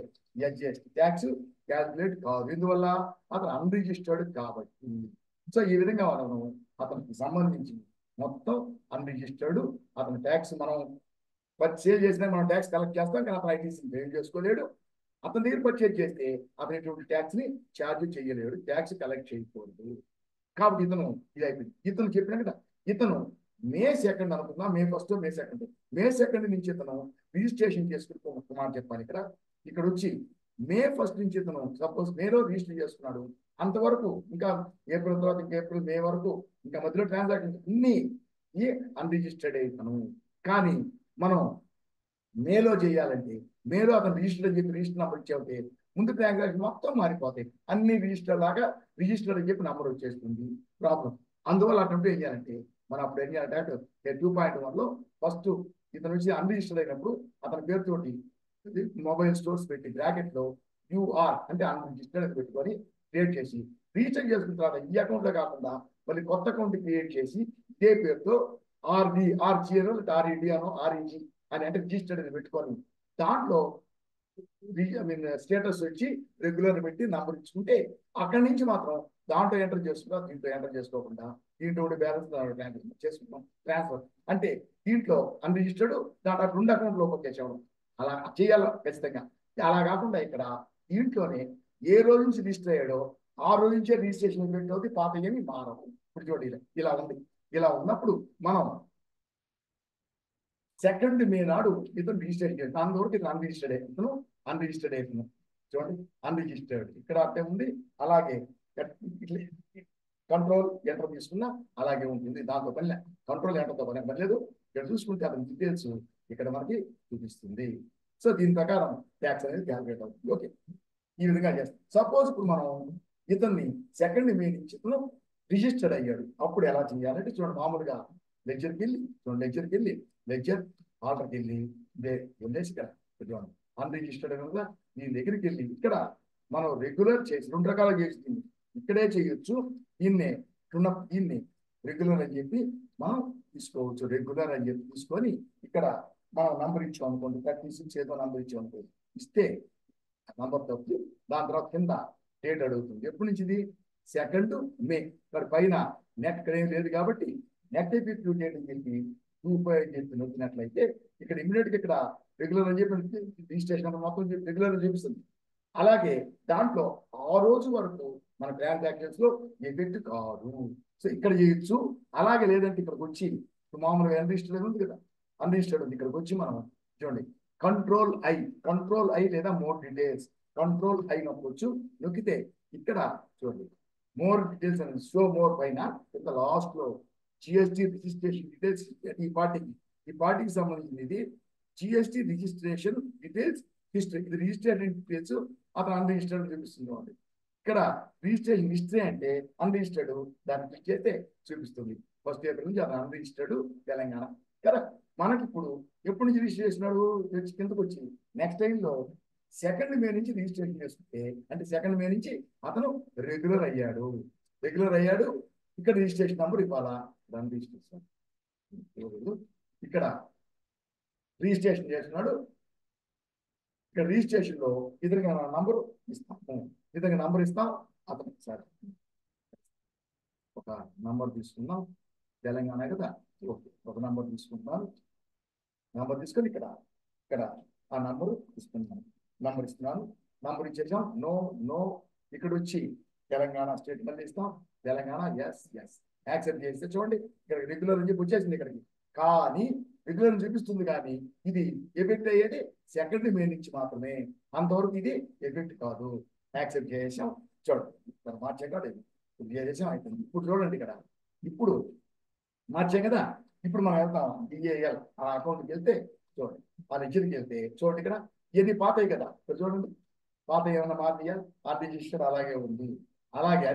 Speaker 1: ఎస్జిఎస్టీ ట్యాక్స్ క్యాల్కులేట్ కాదు. ఇందువల్ల అతను అన్రిజిస్టర్డ్ కాబట్టి. సో ఈ విధంగా మనము అతనికి సంబంధించి మొత్తం అన్రిజిస్టర్డ్, అతని ట్యాక్స్ మనం సేల్ చేసినా మనం ట్యాక్స్ కలెక్ట్ చేస్తాం, కానీ అతను ఐటీసీ క్లెయిమ్ చేసుకోలేడు. అతని దగ్గర పర్చేజ్ చేస్తే అతను ఎటువంటి ట్యాక్స్ ని ఛార్జ్ చేయలేడు, ట్యాక్స్ కలెక్ట్ చేయకూడదు. కాబట్టి ఇతను ఇది అయిపోయింది. ఇతను చెప్పిన కదా, ఇతను మే 2 అనుకున్నా, మే 2 నుంచి ఇతను రిజిస్ట్రేషన్ చేసుకుంటున్నాను చెప్పాలి. ఇక్కడ వచ్చి మే 1 నుంచి ఇతను సపోజ్ మేలో రిజిస్టర్ చేసుకున్నాడు, అంతవరకు ఇంకా ఏప్రిల్ తర్వాత ఏప్రిల్ మే వరకు ఇంకా మధ్యలో ట్రాన్సాక్షన్ అన్ని అన్రిజిస్టర్డ్ అయితను. కానీ మనం మేలో చేయాలంటే మేలో అతను రిజిస్టర్ అని చెప్పి రిజిస్టర్ నెంబర్ ఇచ్చేస్తే ముందు ట్రాన్సాక్షన్ మొత్తం మారిపోతాయి. అన్ని రిజిస్టర్ అని చెప్పి నెంబర్ వచ్చేస్తుంది, ప్రాబ్లం. అందువల్ల అటువంటి ఏం చేయాలంటే మనం అప్పుడు ఏం చేయాలంటే 2.1లో ఫస్ట్ ఇతను వచ్చి అన్రిజిస్టర్డ్ అయినప్పుడు అతని పేరుతోటి మొబైల్ స్టోర్స్ పెట్టి బ్రాకెట్లో యూఆర్ అంటే అన్రిజిస్టర్డ్ అని పెట్టుకొని క్రియేట్ చేసి రిజిస్టర్ చేసుకున్న తర్వాత ఈ అకౌంట్లో కాకుండా మళ్ళీ కొత్త అకౌంట్ క్రియేట్ చేసి ఇదే పేరుతో ఆర్జిఏనో ఆర్ఈడి అనో ఆర్ఈజీ అని అంటే రిజిస్టర్డ్ అని పెట్టుకొని దాంట్లో స్టేటస్ వచ్చి రెగ్యులర్ పెట్టి నంబర్ ఇచ్చుకుంటే అక్కడి నుంచి మాత్రం దాంట్లో ఎంటర్ చేసుకుంటాం, దీంట్లో ఎంటర్ చేసుకోకుండా దీంట్లో బ్యాలెన్స్ చేసుకుంటాం ట్రాన్స్ఫర్. అంటే దీంట్లో అన్రిజిస్టర్డ్ దాంట్లో 2 అకౌంట్లో వచ్చేసాము. అలా చేయాలి ఖచ్చితంగా. అలా కాకుండా ఇక్కడ దీంట్లోనే ఏ రోజు నుంచి రిజిస్టర్ అయ్యాడో ఆ రోజు నుంచే రిజిస్ట్రేషన్ ఇంప్లిమెంట్ అవుతుంది, పాత ఏమి మారవు. ఇప్పుడు చూడండి ఇలా ఉంది. ఇలా ఉన్నప్పుడు మనం 2 మే నాడు ఇతను రిజిస్టర్ చేయాలి. దాని వరకు ఇతను అన్రిజిస్టర్డ్ అవుతున్నాం. చూడండి అన్రిజిస్టర్డ్ ఇక్కడ అంటే ఉంది. అలాగే కంట్రోల్ ఎంటర్ తీసుకున్నా అలాగే ఉంటుంది, దాంతో పని కంట్రోల్ ఎంటర్తో పని లేదు. ఇక్కడ చూసుకుంటే అతని డీటెయిల్స్ ఇక్కడ మనకి చూపిస్తుంది. సో దీని ప్రకారం ట్యాక్స్ అనేది క్యాలిక్యులేట్ అవుతుంది. ఓకే, ఈ విధంగా చేస్తాం. సపోజ్ ఇప్పుడు మనం ఇతన్ని సెకండ్ మే నుంచి ఇతను రిజిస్టర్డ్ అయ్యాడు, అప్పుడు ఎలా చేయాలంటే చూడండి, మామూలుగా లెక్చర్కి వెళ్ళి చూడండి, లెక్చర్కి వెళ్ళి లెక్చర్ ఆర్డర్కి వెళ్ళి వెళ్ళేసి ఇక్కడ చూడండి అన్రిజిస్టర్డ్ కనుక దీని దగ్గరికి వెళ్ళి ఇక్కడ మనం రెగ్యులర్ చేసి 2 రకాలుగా చేస్తుంది. ఇక్కడే చేయొచ్చు, దీన్ని రెగ్యులర్ అని చెప్పి మనం తీసుకోవచ్చు. రెగ్యులర్ అని చెప్పి తీసుకొని ఇక్కడ మనం నంబర్ ఇచ్చాం అనుకోండి, 36 ఏదో నంబర్ ఇచ్చాం అనుకోండి, ఇస్తే నంబర్ తప్పు, దాని తర్వాత కింద డేట్ అడుగుతుంది. ఎప్పటి నుంచి ఇది? 2 మే. ఇక్కడ పైన నెట్ ఇక్కడ ఏం లేదు కాబట్టి నెట్ ఎఫెక్టివ్ డేట్ అని చెప్పి 25 అని చెప్పి నొక్కినట్లయితే ఇక్కడ ఇమీడియట్గా ఇక్కడ రెగ్యులర్ అని చెప్పి రిజిస్ట్రేషన్ మొత్తం రెగ్యులర్ అని చూపిస్తుంది. అలాగే దాంట్లో ఆ రోజు వరకు మన ట్రాన్సాక్షన్స్ లో ఎఫెక్ట్ కాదు. సో ఇక్కడ చేయొచ్చు. అలాగే లేదంటే ఇక్కడికి వచ్చి మామూలుగా అన్రిజిస్టర్డ్ ఉంది కదా, అన్రిజిస్టర్డ్ ఉంది, ఇక్కడికి వచ్చి మనం చూడండి కంట్రోల్ ఐ లేదా మోర్ డీటెయిల్స్, కంట్రోల్ ఐ నొక్కొచ్చు. నొక్కితే ఇక్కడ చూడండి మోర్ డీటెయిల్స్ అని షో మోర్ పైన ఇక్కడ లాస్ట్ లో జిఎస్టి రిజిస్ట్రేషన్ డీటెయిల్స్. ఈ పార్టీకి సంబంధించింది ఇది జిఎస్టి రిజిస్ట్రేషన్ డీటెయిల్స్ హిస్టరీ. ఇది రిజిస్ట్రేషన్ డీటెయిల్స్, అతను అన్రిజిస్టర్డ్ చూపిస్తుంది. ఇక్కడ రిజిస్ట్రేషన్ హిస్టరీ అంటే అన్రిజిస్టర్డ్, దాన్ని క్లిక్ చేస్తే చూపిస్తుంది 1st ఏప్రిల్ నుంచి అతను అన్రిజిస్టర్డ్ తెలంగాణ కదా. మనకి ఇప్పుడు ఎప్పటి నుంచి రిజిస్టర్ చేసినాడు? కిందకు వచ్చి నెక్స్ట్ టైంలో 2nd మే నుంచి రిజిస్ట్రేషన్ చేసుకుంటే అంటే 2nd మే నుంచి అతను రెగ్యులర్ అయ్యాడు. ఇక్కడ రిజిస్ట్రేషన్ నెంబర్ ఇవ్వాలా, దాన్ని రిజిస్ట్రేషన్ ఇక్కడ రిజిస్ట్రేషన్ చేస్తున్నాడు. ఇక్కడ రిజిస్ట్రేషన్ లో ఇతనికి నంబర్ ఇస్తాం. అతను సార్ ఒక నంబర్ తీసుకుందాం, తెలంగాణ కదా. ఓకే, ఒక నంబర్ తీసుకుంటాను. నంబర్ తీసుకొని ఇక్కడ ఆ నంబరు ఇస్తున్నాను. నంబర్ ఇచ్చేసాం. నో ఇక్కడ వచ్చి తెలంగాణ స్టేట్ మళ్ళీ ఇస్తాం. తెలంగాణ ఎస్ యాక్సెప్ట్ చేస్తే చూడండి ఇక్కడ రెగ్యులర్ అని చెప్పి వచ్చేసింది ఇక్కడికి. కానీ రెగ్యులర్ అని చూపిస్తుంది, కానీ ఇది ఎఫెక్ట్ అయ్యేది 2nd మే నుంచి మాత్రమే. అంతవరకు ఇది ఎఫెక్ట్ కాదు. యాక్సెప్ట్ చేసాం. చూడండి ఇక్కడ మార్చాం కదా, ఇప్పుడు చేసేసాం, అయిపోయింది. ఇప్పుడు చూడండి ఇక్కడ ఇప్పుడు మార్చాం కదా. ఇప్పుడు మనం వెళ్తాం డిఏఎల్ ఆ అకౌంట్కి వెళ్తే చూడండి, ఆ లెక్చర్కి వెళ్తే చూడండి ఇక్కడ ఇవన్నీ పాతాయి కదా. ఇక్కడ చూడండి పాత ఏమన్నా మార్పియా, ఆ రిజిస్టర్ అలాగే ఉంది. అలాగే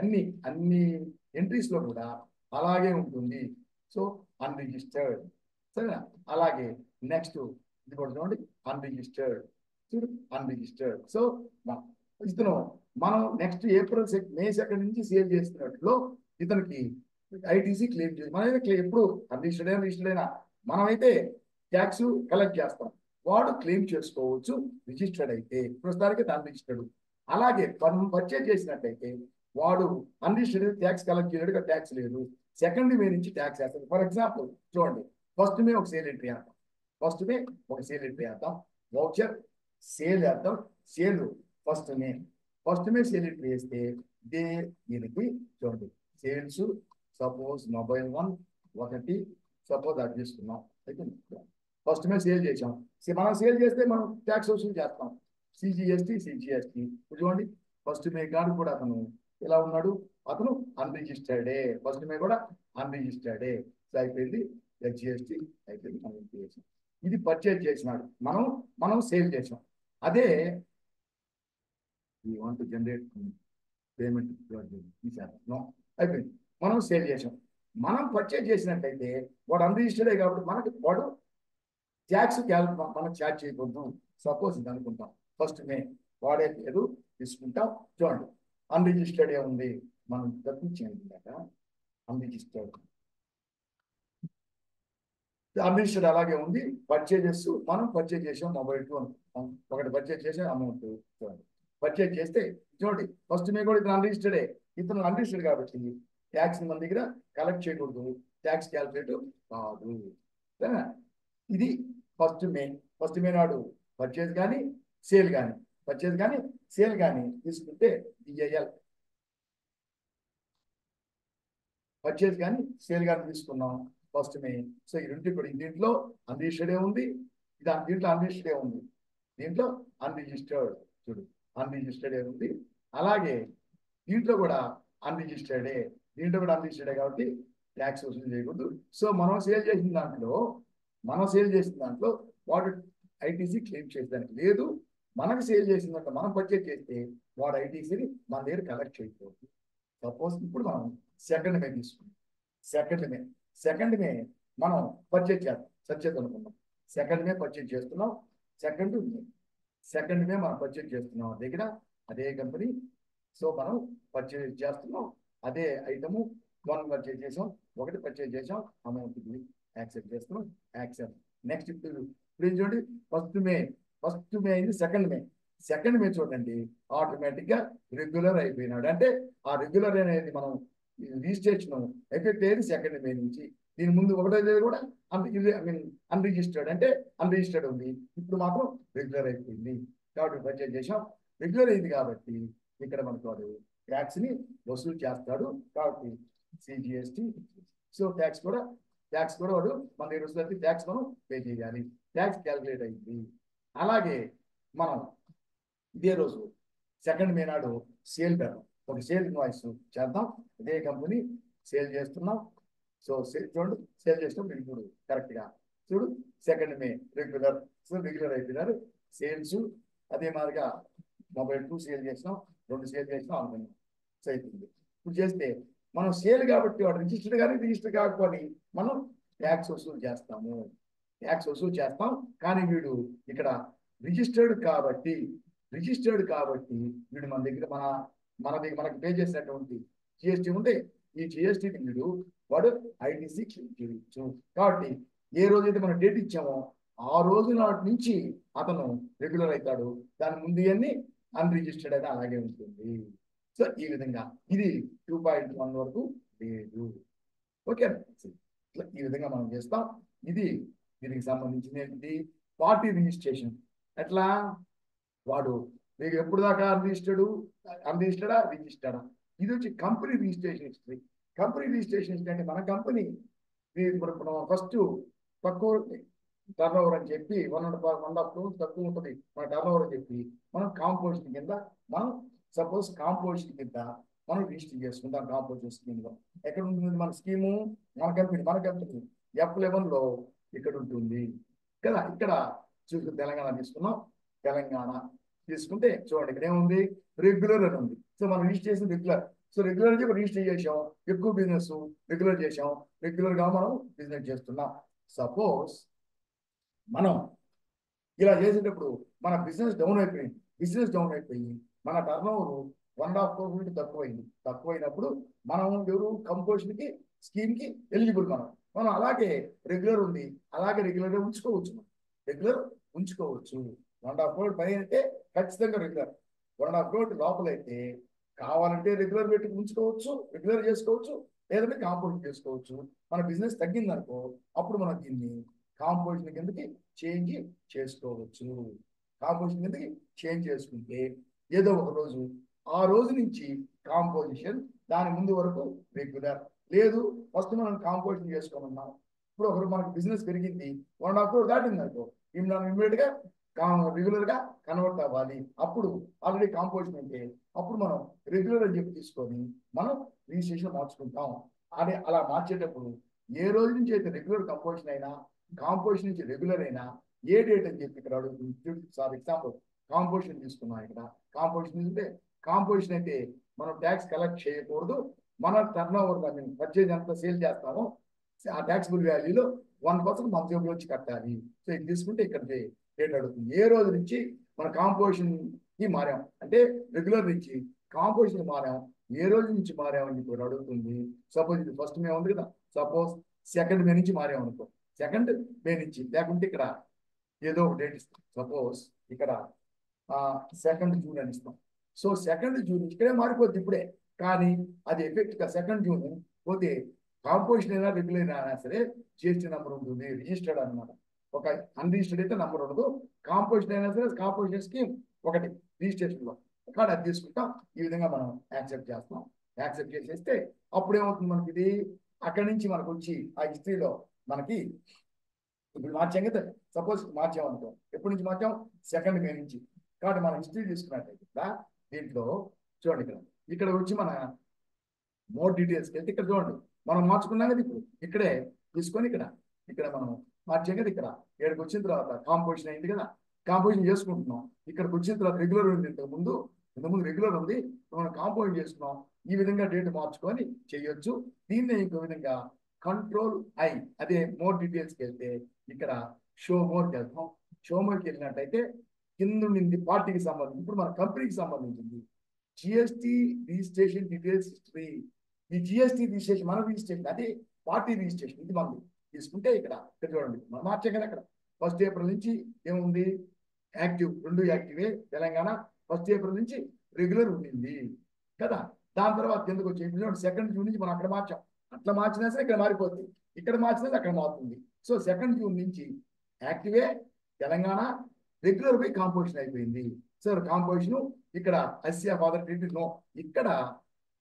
Speaker 1: అన్ని ఎంట్రీస్ లో కూడా అలాగే ఉంటుంది. సో అన్రిజిస్టర్డ్, సరేనా. అలాగే నెక్స్ట్ ఇది కూడా చూడండి అన్రిజిస్టర్డ్. సో ఇతను మనం నెక్స్ట్ మే 2nd నుంచి సేల్ చేస్తున్నట్లో ఇతనికి ఐటీసీ క్లెయిమ్ చేసి మనమైతే ఎప్పుడు రిజిస్టర్డ్ అయినా మనమైతే ట్యాక్స్ కలెక్ట్ చేస్తాం. వాడు క్లెయిమ్ చేసుకోవచ్చు రిజిస్టర్డ్ అయితే, ప్రస్తుతానికి దాన్ని రిజిస్టర్డ్. అలాగే పర్చేజ్ చేసినట్టయితే వాడు అన్రిజిస్టర్డ్ ట్యాక్స్ కలెక్ట్ చేయలేడు, ట్యాక్స్ లేదు. 2nd మే నుంచి ట్యాక్స్ వేస్తాడు. ఫర్ ఎగ్జాంపుల్ చూడండి 1st మే ఒక సేల్ ఎంట్రీ వేద్దాం. 1st మే ఒక సేల్ ఎంట్రీ వేద్దాం. వౌచర్ సేల్ వేద్దాం. సేల్ 1st మే సేల్ ఎంట్రీ వేస్తే దీనికి చూడండి సేల్స్ సపోజ్ మొబైల్ 1 సపోజ్ అది తీసుకున్నాం. అయితే 1st మే సేల్ చేసాం. మనం సేల్ చేస్తే మనం ట్యాక్స్ వసూలు చేస్తాం. సిజిఎస్టీ చూడండి 1st మే కాదు కూడా అతను ఎలా ఉన్నాడు, అతను అన్రిజిస్టర్డే. 1st మే కూడా అన్రిజిస్టర్డే. అయిపోయింది జిఎస్టీ అయిపోయింది. మనం చేసాం. ఇది పర్చేజ్ చేసినాడు, మనం సేల్ చేసాం. అదే we want to generate payment అయిపోయింది, మనం సేల్ చేసాం. మనం పర్చేజ్ చేసినట్టయితే వాడు అన్రిజిస్టర్డే కాబట్టి వాడు ట్యాక్స్ మనం ఛార్జ్ చేయకూడదు. సపోజ్ ఇది అనుకుంటాం 1st మే వాడే లేదు తీసుకుంటాం. చూడండి అన్రిజిస్టర్డ్ ఉంది, మనం తప్పించేయండి అన్రిజిస్టర్డ్ అలాగే ఉంది. మనం పర్చేజ్ చేసాం మొబైల్ 2 అనుకుంటాం. ఒకటి పర్చేజ్ చేసే అమౌంట్ చూడండి, పర్చేజ్ చేస్తే చూడండి 1st మే కూడా ఇతను అన్రిజిస్టర్డ్ కాబట్టి ట్యాక్స్ మన దగ్గర కలెక్ట్ చేయకూడదు, ట్యాక్స్ క్యాల్కులేట్ కాదు. ఇది 1st మే నాడు పర్చేజ్ కానీ సేల్ కానీ తీసుకుంటే డిఐఎల్ పర్చేజ్ కానీ సేల్ కానీ తీసుకున్నాం 1st మే. సో ఈ రెండు కూడా దీంట్లో అన్రిజిస్టర్డే ఉంది, దీంట్లో అన్రిజిస్టర్డే ఉంది, దీంట్లో అన్రిజిస్టర్డ్ చూడు అన్రిజిస్టర్డే ఉంది. అలాగే దీంట్లో కూడా అన్రిజిస్టర్డే కాబట్టి ట్యాక్స్ వసూలు చేయకూడదు. సో మనం సేల్ చేసిన దాంట్లో వాడు ఐటీసీ క్లెయిమ్ చేసేదానికి లేదు. మనకు సేల్ చేసిందంటే మనం పర్చేజ్ చేస్తే వాడు ఐటీసీని మన దగ్గర కలెక్ట్ చేయకూడదు. సపోజ్ ఇప్పుడు మనం సెకండ్ మే తీసుకుంటాం. సెకండ్ మే మనం పర్చేజ్ అనుకున్నాం. సెకండ్ మే పర్చేజ్ చేస్తున్నాం. సెకండ్ మే మనం పర్చేజ్ చేస్తున్నాం దగ్గర అదే కంపెనీ. సో మనం పర్చేజ్ చేస్తున్నాం అదే ఐటము. 1 పర్చేజ్ చేసాం, 1 పర్చేజ్ చేసాం, అమౌంట్ యాక్సెప్ట్ చేస్తున్నాం. యాక్సెప్ట్. నెక్స్ట్ ఇప్పుడు చూడండి, ఫస్ట్ మే అయింది. సెకండ్ మే చూడండి, ఆటోమేటిక్ గా రెగ్యులర్ అయిపోయినాడు. అంటే ఆ రెగ్యులర్ అనేది మనం రిజిస్ట్రేషన్ ఎఫెక్ట్ అయ్యేది సెకండ్ మే నుంచి. దీని ముందు 1వ తేదీ కూడా అన్రిజిస్టర్డ్, అంటే అన్రిజిస్టర్డ్ ఉంది. ఇప్పుడు మాత్రం రెగ్యులర్ అయిపోయింది కాబట్టి పర్చేజ్ చేసాం. రెగ్యులర్ అయింది కాబట్టి ఇక్కడ మనకు వాడు ట్యాక్స్ ని వసూలు చేస్తాడు. కాబట్టి సిజిఎస్టి. సో ట్యాక్స్ కూడా వాడు మన దగ్గర వస్తుంది. ట్యాక్స్ మనం పే చేయాలి. ట్యాక్స్ క్యాలిక్యులేట్ అయింది. అలాగే మనం ఇదే రోజు సెకండ్ మే నాడు సేల్ పెడదాం. ఒక సేల్ ఇన్వాయిస్ చేద్దాం. ఇదే కంపెనీ సేల్ చేస్తున్నాం. సో చూడండి, సేల్ చేసినప్పుడు ఇప్పుడు కరెక్ట్ గా చూడు, సెకండ్ మే రెగ్యులర్. సో రెగ్యులర్ అయిపోయినారు సేల్స్. అదే మాదిరిగా మొబైల్ 2 సేల్ చేసినాం, 2 సేల్ చేసినాం అనుకున్నాం. సో అయిపోయింది. ఇప్పుడు చేస్తే మనం సేల్ కాబట్టి వాడు రిజిస్టర్డ్ కానీ రిజిస్టర్ కాకపోని మనం ట్యాక్స్ వసూలు చేస్తాం. కానీ వీడు ఇక్కడ రిజిస్టర్డ్ కాబట్టి వీడు మన దగ్గర మనకు పే చేసినటువంటి జిఎస్టీ ఉంటే ఈ జిఎస్టీని వీడు వాడు ఐటీసీ చేయవచ్చు. కాబట్టి ఏ రోజైతే మనం డేట్ ఇచ్చామో ఆ రోజు నాటి నుంచి అతను రెగ్యులర్ అవుతాడు. దాని ముందు అన్ని అన్రిజిస్టర్డ్ అయితే అలాగే ఉంటుంది. సో ఈ విధంగా ఇది 2.1 వరకు లేదు. ఓకే, ఈ విధంగా మనం చేస్తాం. ఇది దీనికి సంబంధించినది పార్టీ రిజిస్ట్రేషన్. ఎట్లా వాడు మీకు ఎప్పుడు దాకా రిజిస్టర్డా. ఇది వచ్చి company registration history. Company registration history అంటే మన కంపెనీ ఫస్ట్ తక్కువ టర్న్ ఓవర్ అని చెప్పి 1.5 crores తక్కువ ఉంటుంది మన టర్న్ ఓవర్ అని చెప్పి మనం కాంపోజిషన్ కింద మనం రిజిస్టర్ చేసుకుంటాం. కాంపోజిషన్ స్కీమ్ లో ఎక్కడ ఉంటుంది మన స్కీము? మన కంపెనీ F11 లో ఇక్కడ ఉంటుంది కదా. ఇక్కడ చూసుకుని తెలంగాణ తీసుకున్నాం. తెలంగాణ తీసుకుంటే చూడండి, ఇక్కడ ఏముంది? రెగ్యులర్ అని ఉంది. సో మనం రిజిస్టర్ చేసిన రెగ్యులర్. సో రెగ్యులర్ రిజిస్టర్ చేసాం. ఎక్కువ బిజినెస్ రెగ్యులర్ చేసాం. రెగ్యులర్ గా మనం బిజినెస్ చేస్తున్నాం. సపోజ్ మనం ఇలా చేసేటప్పుడు మన బిజినెస్ డౌన్ అయిపోయి మన టర్న్ ఓవర్ 1.5 crores తక్కువైనప్పుడు మనం ఎవరు కంపోజిషన్ కి స్కీమ్ కి ఎలిజిబుల్. మనం అలాగే రెగ్యులర్ ఉంది, అలాగే రెగ్యులర్ ఉంచుకోవచ్చు. 1.5 crores పైన అయితే ఖచ్చితంగా రెగ్యులర్. 1.5 crores లోపలైతే కావాలంటే రెగ్యులర్ పెట్టి ఉంచుకోవచ్చు, రెగ్యులర్ చేసుకోవచ్చు, లేదంటే కాంపోజిషన్ చేసుకోవచ్చు. మన బిజినెస్ తగ్గిందనుకో అప్పుడు మనం దీన్ని కాంపోజిషన్ కిందకి చేంజ్ చేసుకోవచ్చు. కాంపోజిషన్ కిందకి చేంజ్ చేసుకుంటే ఏదో ఒక రోజు ఆ రోజు నుంచి కాంపోజిషన్, దాని ముందు వరకు రెగ్యులర్. లేదు ఫస్ట్ మనం కాంపోజిషన్ చేసుకోమన్నాం. ఇప్పుడు ఒకరు మనకు బిజినెస్ పెరిగింది, 1.5 crores దాటింది అనుకో, మనం ఇమ్మీడియట్ గా రెగ్యులర్ గా కన్వర్ట్ అవ్వాలి. అప్పుడు ఆల్రెడీ కాంపోజిషన్ అంటే అప్పుడు మనం రెగ్యులర్ అని చెప్పి తీసుకొని మనం రిజిస్ట్రేషన్ మార్చుకుంటాం. అలా మార్చేటప్పుడు ఏ రోజు నుంచి అయితే రెగ్యులర్ కాంపోజిషన్ అయినా, కాంపోజిషన్ నుంచి రెగ్యులర్ అయినా ఏ డేట్ అని చెప్పి ఇక్కడ అడుగుతుంది. ఫర్ ఎగ్జాంపుల్ కాంపోజిషన్ తీసుకున్నాం. ఇక్కడ కాంపోజిషన్ అంటే కాంపోజిషన్ అయితే మనం ట్యాక్స్ కలెక్ట్ చేయకూడదు. మన టర్న్ ఓవర్ పర్చేజ్ ఎంత సేల్ చేస్తామో ఆ ట్యాక్సిబుల్ వాల్యూలో 1% మన జేబులో వచ్చి కట్టాలి. సో ఇది తీసుకుంటే ఇక్కడ డేట్ అడుగుతుంది. ఏ రోజు నుంచి మన కాంపోజిషన్ కి మారాం అంటే రెగ్యులర్ నుంచి కాంపోజిషన్ మారాం, ఏ రోజు నుంచి మారామని చెప్పి అడుగుతుంది. సపోజ్ ఇది ఫస్ట్ మే ఉంది కదా, సపోజ్ సెకండ్ మే నుంచి మారామనుకో, సెకండ్ మే నుంచి. లేకుంటే ఇక్కడ ఏదో ఒక డేట్ ఇస్తాం. సపోజ్ ఇక్కడ 2 జూన్ అని ఇస్తాం. సో 2 జూన్ ఇక్కడే మారిపోద్ది ఇప్పుడే, కానీ అది ఎఫెక్ట్ గా 2 జూన్ పోతే కాంపోజిషన్ అయినా రెగ్యులర్ అయినా సరే జిఎస్టీ నెంబర్ ఉంటుంది, రిజిస్టర్డ్ అనమాట. ఒక అన్రిజిస్టర్డ్ అయితే నెంబర్ ఉండదు. కాంపోజిషన్ అయినా సరే కాంపోజిషన్ స్కీమ్ ఒకటి రిజిస్ట్రేషన్ లో కానీ అది తీసుకుంటాం. ఈ విధంగా మనం యాక్సెప్ట్ చేస్తాం. యాక్సెప్ట్ చేసేస్తే అప్పుడు ఏమవుతుంది మనకి? ఇది అక్కడి నుంచి మనకు వచ్చి ఆ హిస్టరీలో మనకి ఇప్పుడు మార్చాం కదా. సపోజ్ మార్చామనుకో, ఎప్పటి నుంచి మార్చాం? సెకండ్ మే నుంచి. కాబట్టి మనం హిస్టరీ తీసుకున్నట్టయితే దీంట్లో చూడండి, ఇక్కడ వచ్చి మన మోర్ డీటెయిల్స్కి వెళ్తే ఇక్కడ చూడండి మనం మార్చుకున్నాం కదా. ఇప్పుడు ఇక్కడే తీసుకొని ఇక్కడ మనం మార్చాం కదా. ఇక్కడికి వచ్చిన తర్వాత కాంపోజిషన్ అయింది కదా, కాంపోజిషన్ చేసుకుంటున్నాం. ఇక్కడికి వచ్చిన తర్వాత రెగ్యులర్ ఉంది, ఇంతకుముందు రెగ్యులర్ ఉంది, మనం కాంపోజిషన్ చేసుకున్నాం. ఈ విధంగా డేట్ మార్చుకొని చేయొచ్చు. దీన్నే ఇంకో విధంగా కంట్రోల్ ఐ, అదే మోర్ డీటెయిల్స్కి వెళ్తే ఇక్కడ షో మోర్కి వెళ్తాం. షో మోర్కి వెళ్ళినట్టయితే కింద నుండి పార్టీకి సంబంధించి, ఇప్పుడు మన కంపెనీకి సంబంధించింది జిఎస్టి రిజిస్ట్రేషన్ డీటెయిల్స్ హిస్టరీ. ఈ జిఎస్టి రిజిస్ట్రేషన్ మన రిజిస్ట్రేషన్, అదే పార్టీ రిజిస్ట్రేషన్. ఇది మనది తీసుకుంటే ఇక్కడ చూడండి, మనం మార్చాం కదా. అక్కడ 1 ఏప్రిల్ నుంచి ఏముంది, యాక్టివ్, 2 యాక్టివే తెలంగాణ. 1 ఏప్రిల్ నుంచి రెగ్యులర్ ఉండింది కదా. దాని తర్వాత కిందకు వచ్చి 2 జూన్ నుంచి మనం అక్కడ మార్చాం. అట్లా మార్చినా సరే ఇక్కడ మారిపోతుంది, ఇక్కడ మార్చినా సరే అక్కడ మారుతుంది. సో 2 జూన్ నుంచి యాక్టివే తెలంగాణ, రెగ్యులర్ పోయి కాంపోజిషన్ అయిపోయింది. సార్ కాంపోజిషన్ ఇక్కడ అసియా ఫాదర్ ట్రీట్మెంట్ నో, ఇక్కడ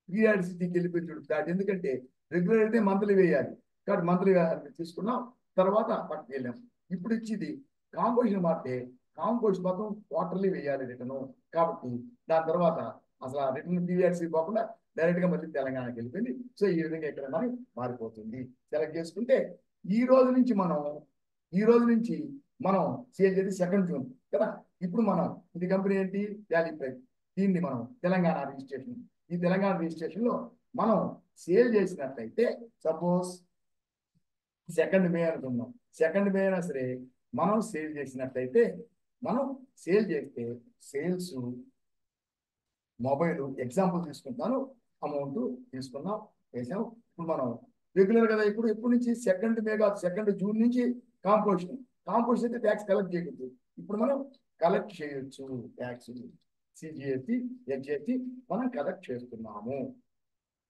Speaker 1: పీరియాడిసిటీకి వెళ్ళిపోయి చూడుతాడు. ఎందుకంటే రెగ్యులర్ అయితే మంత్లీ వేయాలి కాబట్టి మంత్లీ తీసుకున్నాం. తర్వాత పక్కకి వెళ్ళాం. ఇప్పుడు ఇచ్చింది కాంపోజిషన్ మారితే కాంపోజిషన్ మొత్తం క్వార్టర్లీ వేయాలి రిటర్న్. కాబట్టి దాని తర్వాత అసలు ఆ రిటర్న్ పీరియాడిసిటీ పోకుండా డైరెక్ట్ గా మళ్ళీ తెలంగాణకి వెళ్ళిపోయింది. సో ఈ విధంగా ఇక్కడ మరి మారిపోతుంది. సెలెక్ట్ చేసుకుంటే ఈ రోజు నుంచి మనం సేల్ చేసి 2 జూన్ కదా. ఇప్పుడు మనం ఇది కంపెనీ ఏంటి, వ్యాలీ ప్రైస్. దీన్ని మనం తెలంగాణ రిజిస్ట్రేషన్, ఈ తెలంగాణ రిజిస్ట్రేషన్ లో మనం సేల్ చేసినట్లయితే సపోజ్ 2 మే అనుకుందాం. 2 మే అయినా సరే మనం సేల్ చేసినట్లయితే, మనం సేల్ చేస్తే సేల్స్ మొబైల్ ఎగ్జాంపుల్ తీసుకుంటాను, అమౌంట్ తీసుకున్నాం, వేసాం. ఇప్పుడు మనం రెగ్యులర్ కదా, ఇప్పుడు ఎప్పటి నుంచి 2 మే కాదు, 2 జూన్ నుంచి కాంపోజిషన్ అయితే ట్యాక్స్ కలెక్ట్ చేయకూడదు. ఇప్పుడు మనం కలెక్ట్ చేయొచ్చు ట్యాక్స్, సిజిఎస్టి, హెచ్జిఎస్టి మనం కలెక్ట్ చేస్తున్నాము.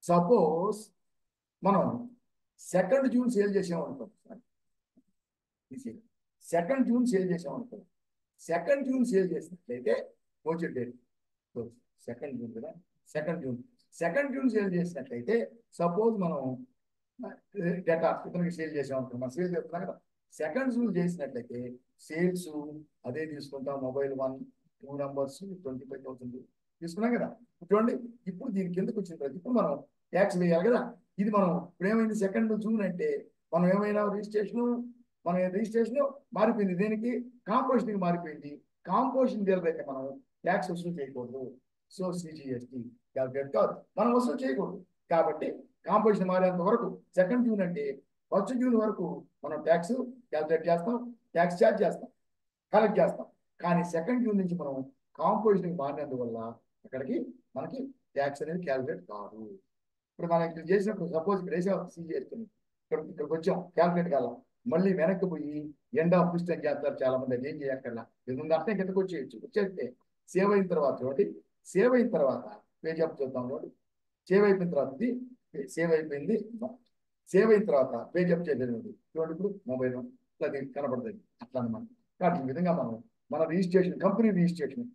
Speaker 1: సపోజ్ మనం 2 జూన్ సేల్ చేసామనుకో, 2 జూన్ సేల్ చేసామనుకో, 2 జూన్ సేల్ చేసినట్లయితే వచ్చే డేట్ 2 జూన్ కదా. 2 జూన్ సేల్ చేసినట్లయితే సపోజ్ మనం డేటా ఇతనికి సేల్ చేసామనుకో, మనం సేల్ చేస్తున్నాం కదా. 2 జూన్ చేసినట్లయితే సేల్స్ అదే తీసుకుంటాం. మొబైల్ 1 2 నంబర్స్ 25,000 తీసుకున్నాం కదా. చూడండి, ఇప్పుడు దీని కిందకు వచ్చిన తర్వాత ఇప్పుడు మనం ట్యాక్స్ వేయాలి కదా. ఇది మనం ఇప్పుడు ఏమైంది, 2 జూన్ అంటే మనం ఏమైనా రిజిస్ట్రేషన్ మారిపోయింది. దేనికి, కాంపోజిషన్కి మారిపోయింది. కాంపోజిషన్ తెలియక మనం ట్యాక్స్ వసూలు చేయకూడదు. సో సిజిఎస్టి క్యాల్కులేట్ కాదు, మనం వసూలు చేయకూడదు. కాబట్టి కాంపోజిషన్ మారేంత వరకు 2 జూన్ అంటే 1 జూన్ వరకు మనం ట్యాక్స్ క్యాల్కులేట్ చేస్తాం, ట్యాక్స్ ఛార్జ్ చేస్తాం, కలెక్ట్ చేస్తాం. కానీ 2 జూన్ నుంచి మనం కాంపోజిషన్కి మారినందువల్ల అక్కడికి మనకి ట్యాక్స్ అనేది క్యాల్కులేట్ కాదు. ఇప్పుడు మనం ఇక్కడ చేసినప్పుడు సపోజ్ ఇక్కడ వేసాం సిజిఎస్టీ, ఇక్కడికి వచ్చాం, క్యాల్కులేట్ కాల, మళ్ళీ వెనక్కి పోయి ఎండ్ ఆఫ్ లిస్ట్ అని చేస్తారు చాలా మంది. అది ఏం చేయక్కర్లా, ఎందుకంటే అర్థం కిందకు వచ్చేస్తే సేవ్ అయిన తర్వాత ఒకటి, సేవ్ అయిన తర్వాత పేజ్ అప్ చూద్దాం ఒకటి. సేవ్ అయిపోయిన తర్వాత ఇది సేవ్ అయిపోయింది. సేవ్ అయిన తర్వాత పేజ్ అప్ చేయలేదు చూడండి. ఇప్పుడు మొబైల్ అది కనపడుతుంది అట్లా అనమాట. కాబట్టి ఈ విధంగా మనం మన రిజిస్ట్రేషన్, కంపెనీ రిజిస్ట్రేషన్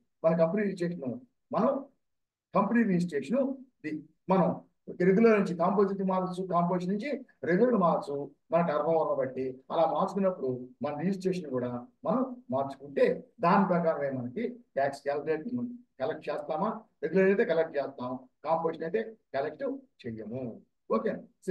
Speaker 1: మనం రెగ్యులర్ నుంచి కాంపోజిషన్ మార్చు, కాంపోజిషన్ నుంచి రెగ్యులర్ మార్చు, మన టర్నోవర్ని బట్టి అలా మార్చుకున్నప్పుడు మన రిజిస్ట్రేషన్ కూడా మనం మార్చుకుంటే దాని ప్రకారమే మనకి ట్యాక్స్ కలెక్ట్ చేస్తామా. రెగ్యులర్ అయితే కలెక్ట్ చేస్తాం, కాంపోజిషన్ అయితే కలెక్ట్ చెయ్యము. ఓకే. సో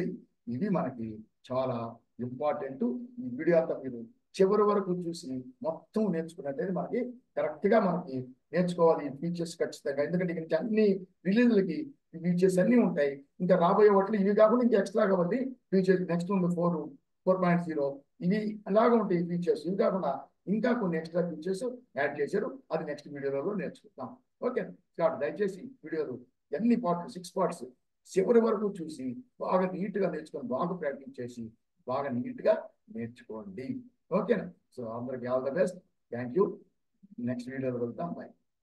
Speaker 1: ఇది మనకి చాలా ఇంపార్టెంట్. ఈ వీడియో అంతా మీరు చివరి వరకు చూసి మొత్తం నేర్చుకున్నట్లయితే మనకి కరెక్ట్గా మనకి నేర్చుకోవాలి ఈ ఫీచర్స్ ఖచ్చితంగా. ఎందుకంటే ఇక్కడ నుంచి అన్ని రిలీజ్లకి ఈ ఫీచర్స్ అన్నీ ఉంటాయి. ఇంకా రాబోయే వాటిలో ఇవి కాకుండా ఇంకా ఎక్స్ట్రా కాబట్టి ఫీచర్స్ నెక్స్ట్ ఉంది 4.0 ఇవి అలాగా ఉంటాయి ఫీచర్స్. ఇవి కాకుండా ఇంకా కొన్ని ఎక్స్ట్రా ఫీచర్స్ యాడ్ చేశారు, అది నెక్స్ట్ వీడియోలో నేర్చుకుంటాం. ఓకే. కాబట్టి దయచేసి వీడియోలు ఎన్ని పార్ట్స్, 6 పార్ట్స్ చివరి వరకు చూసి బాగా నీట్గా నేర్చుకొని, బాగా ప్రాక్టీస్ చేసి బాగా నీట్గా నేర్చుకోండి. ఓకేనా. సో అందరికి all the best. Thank you. Next వీడియోలో వెళ్తాం. బాయ్.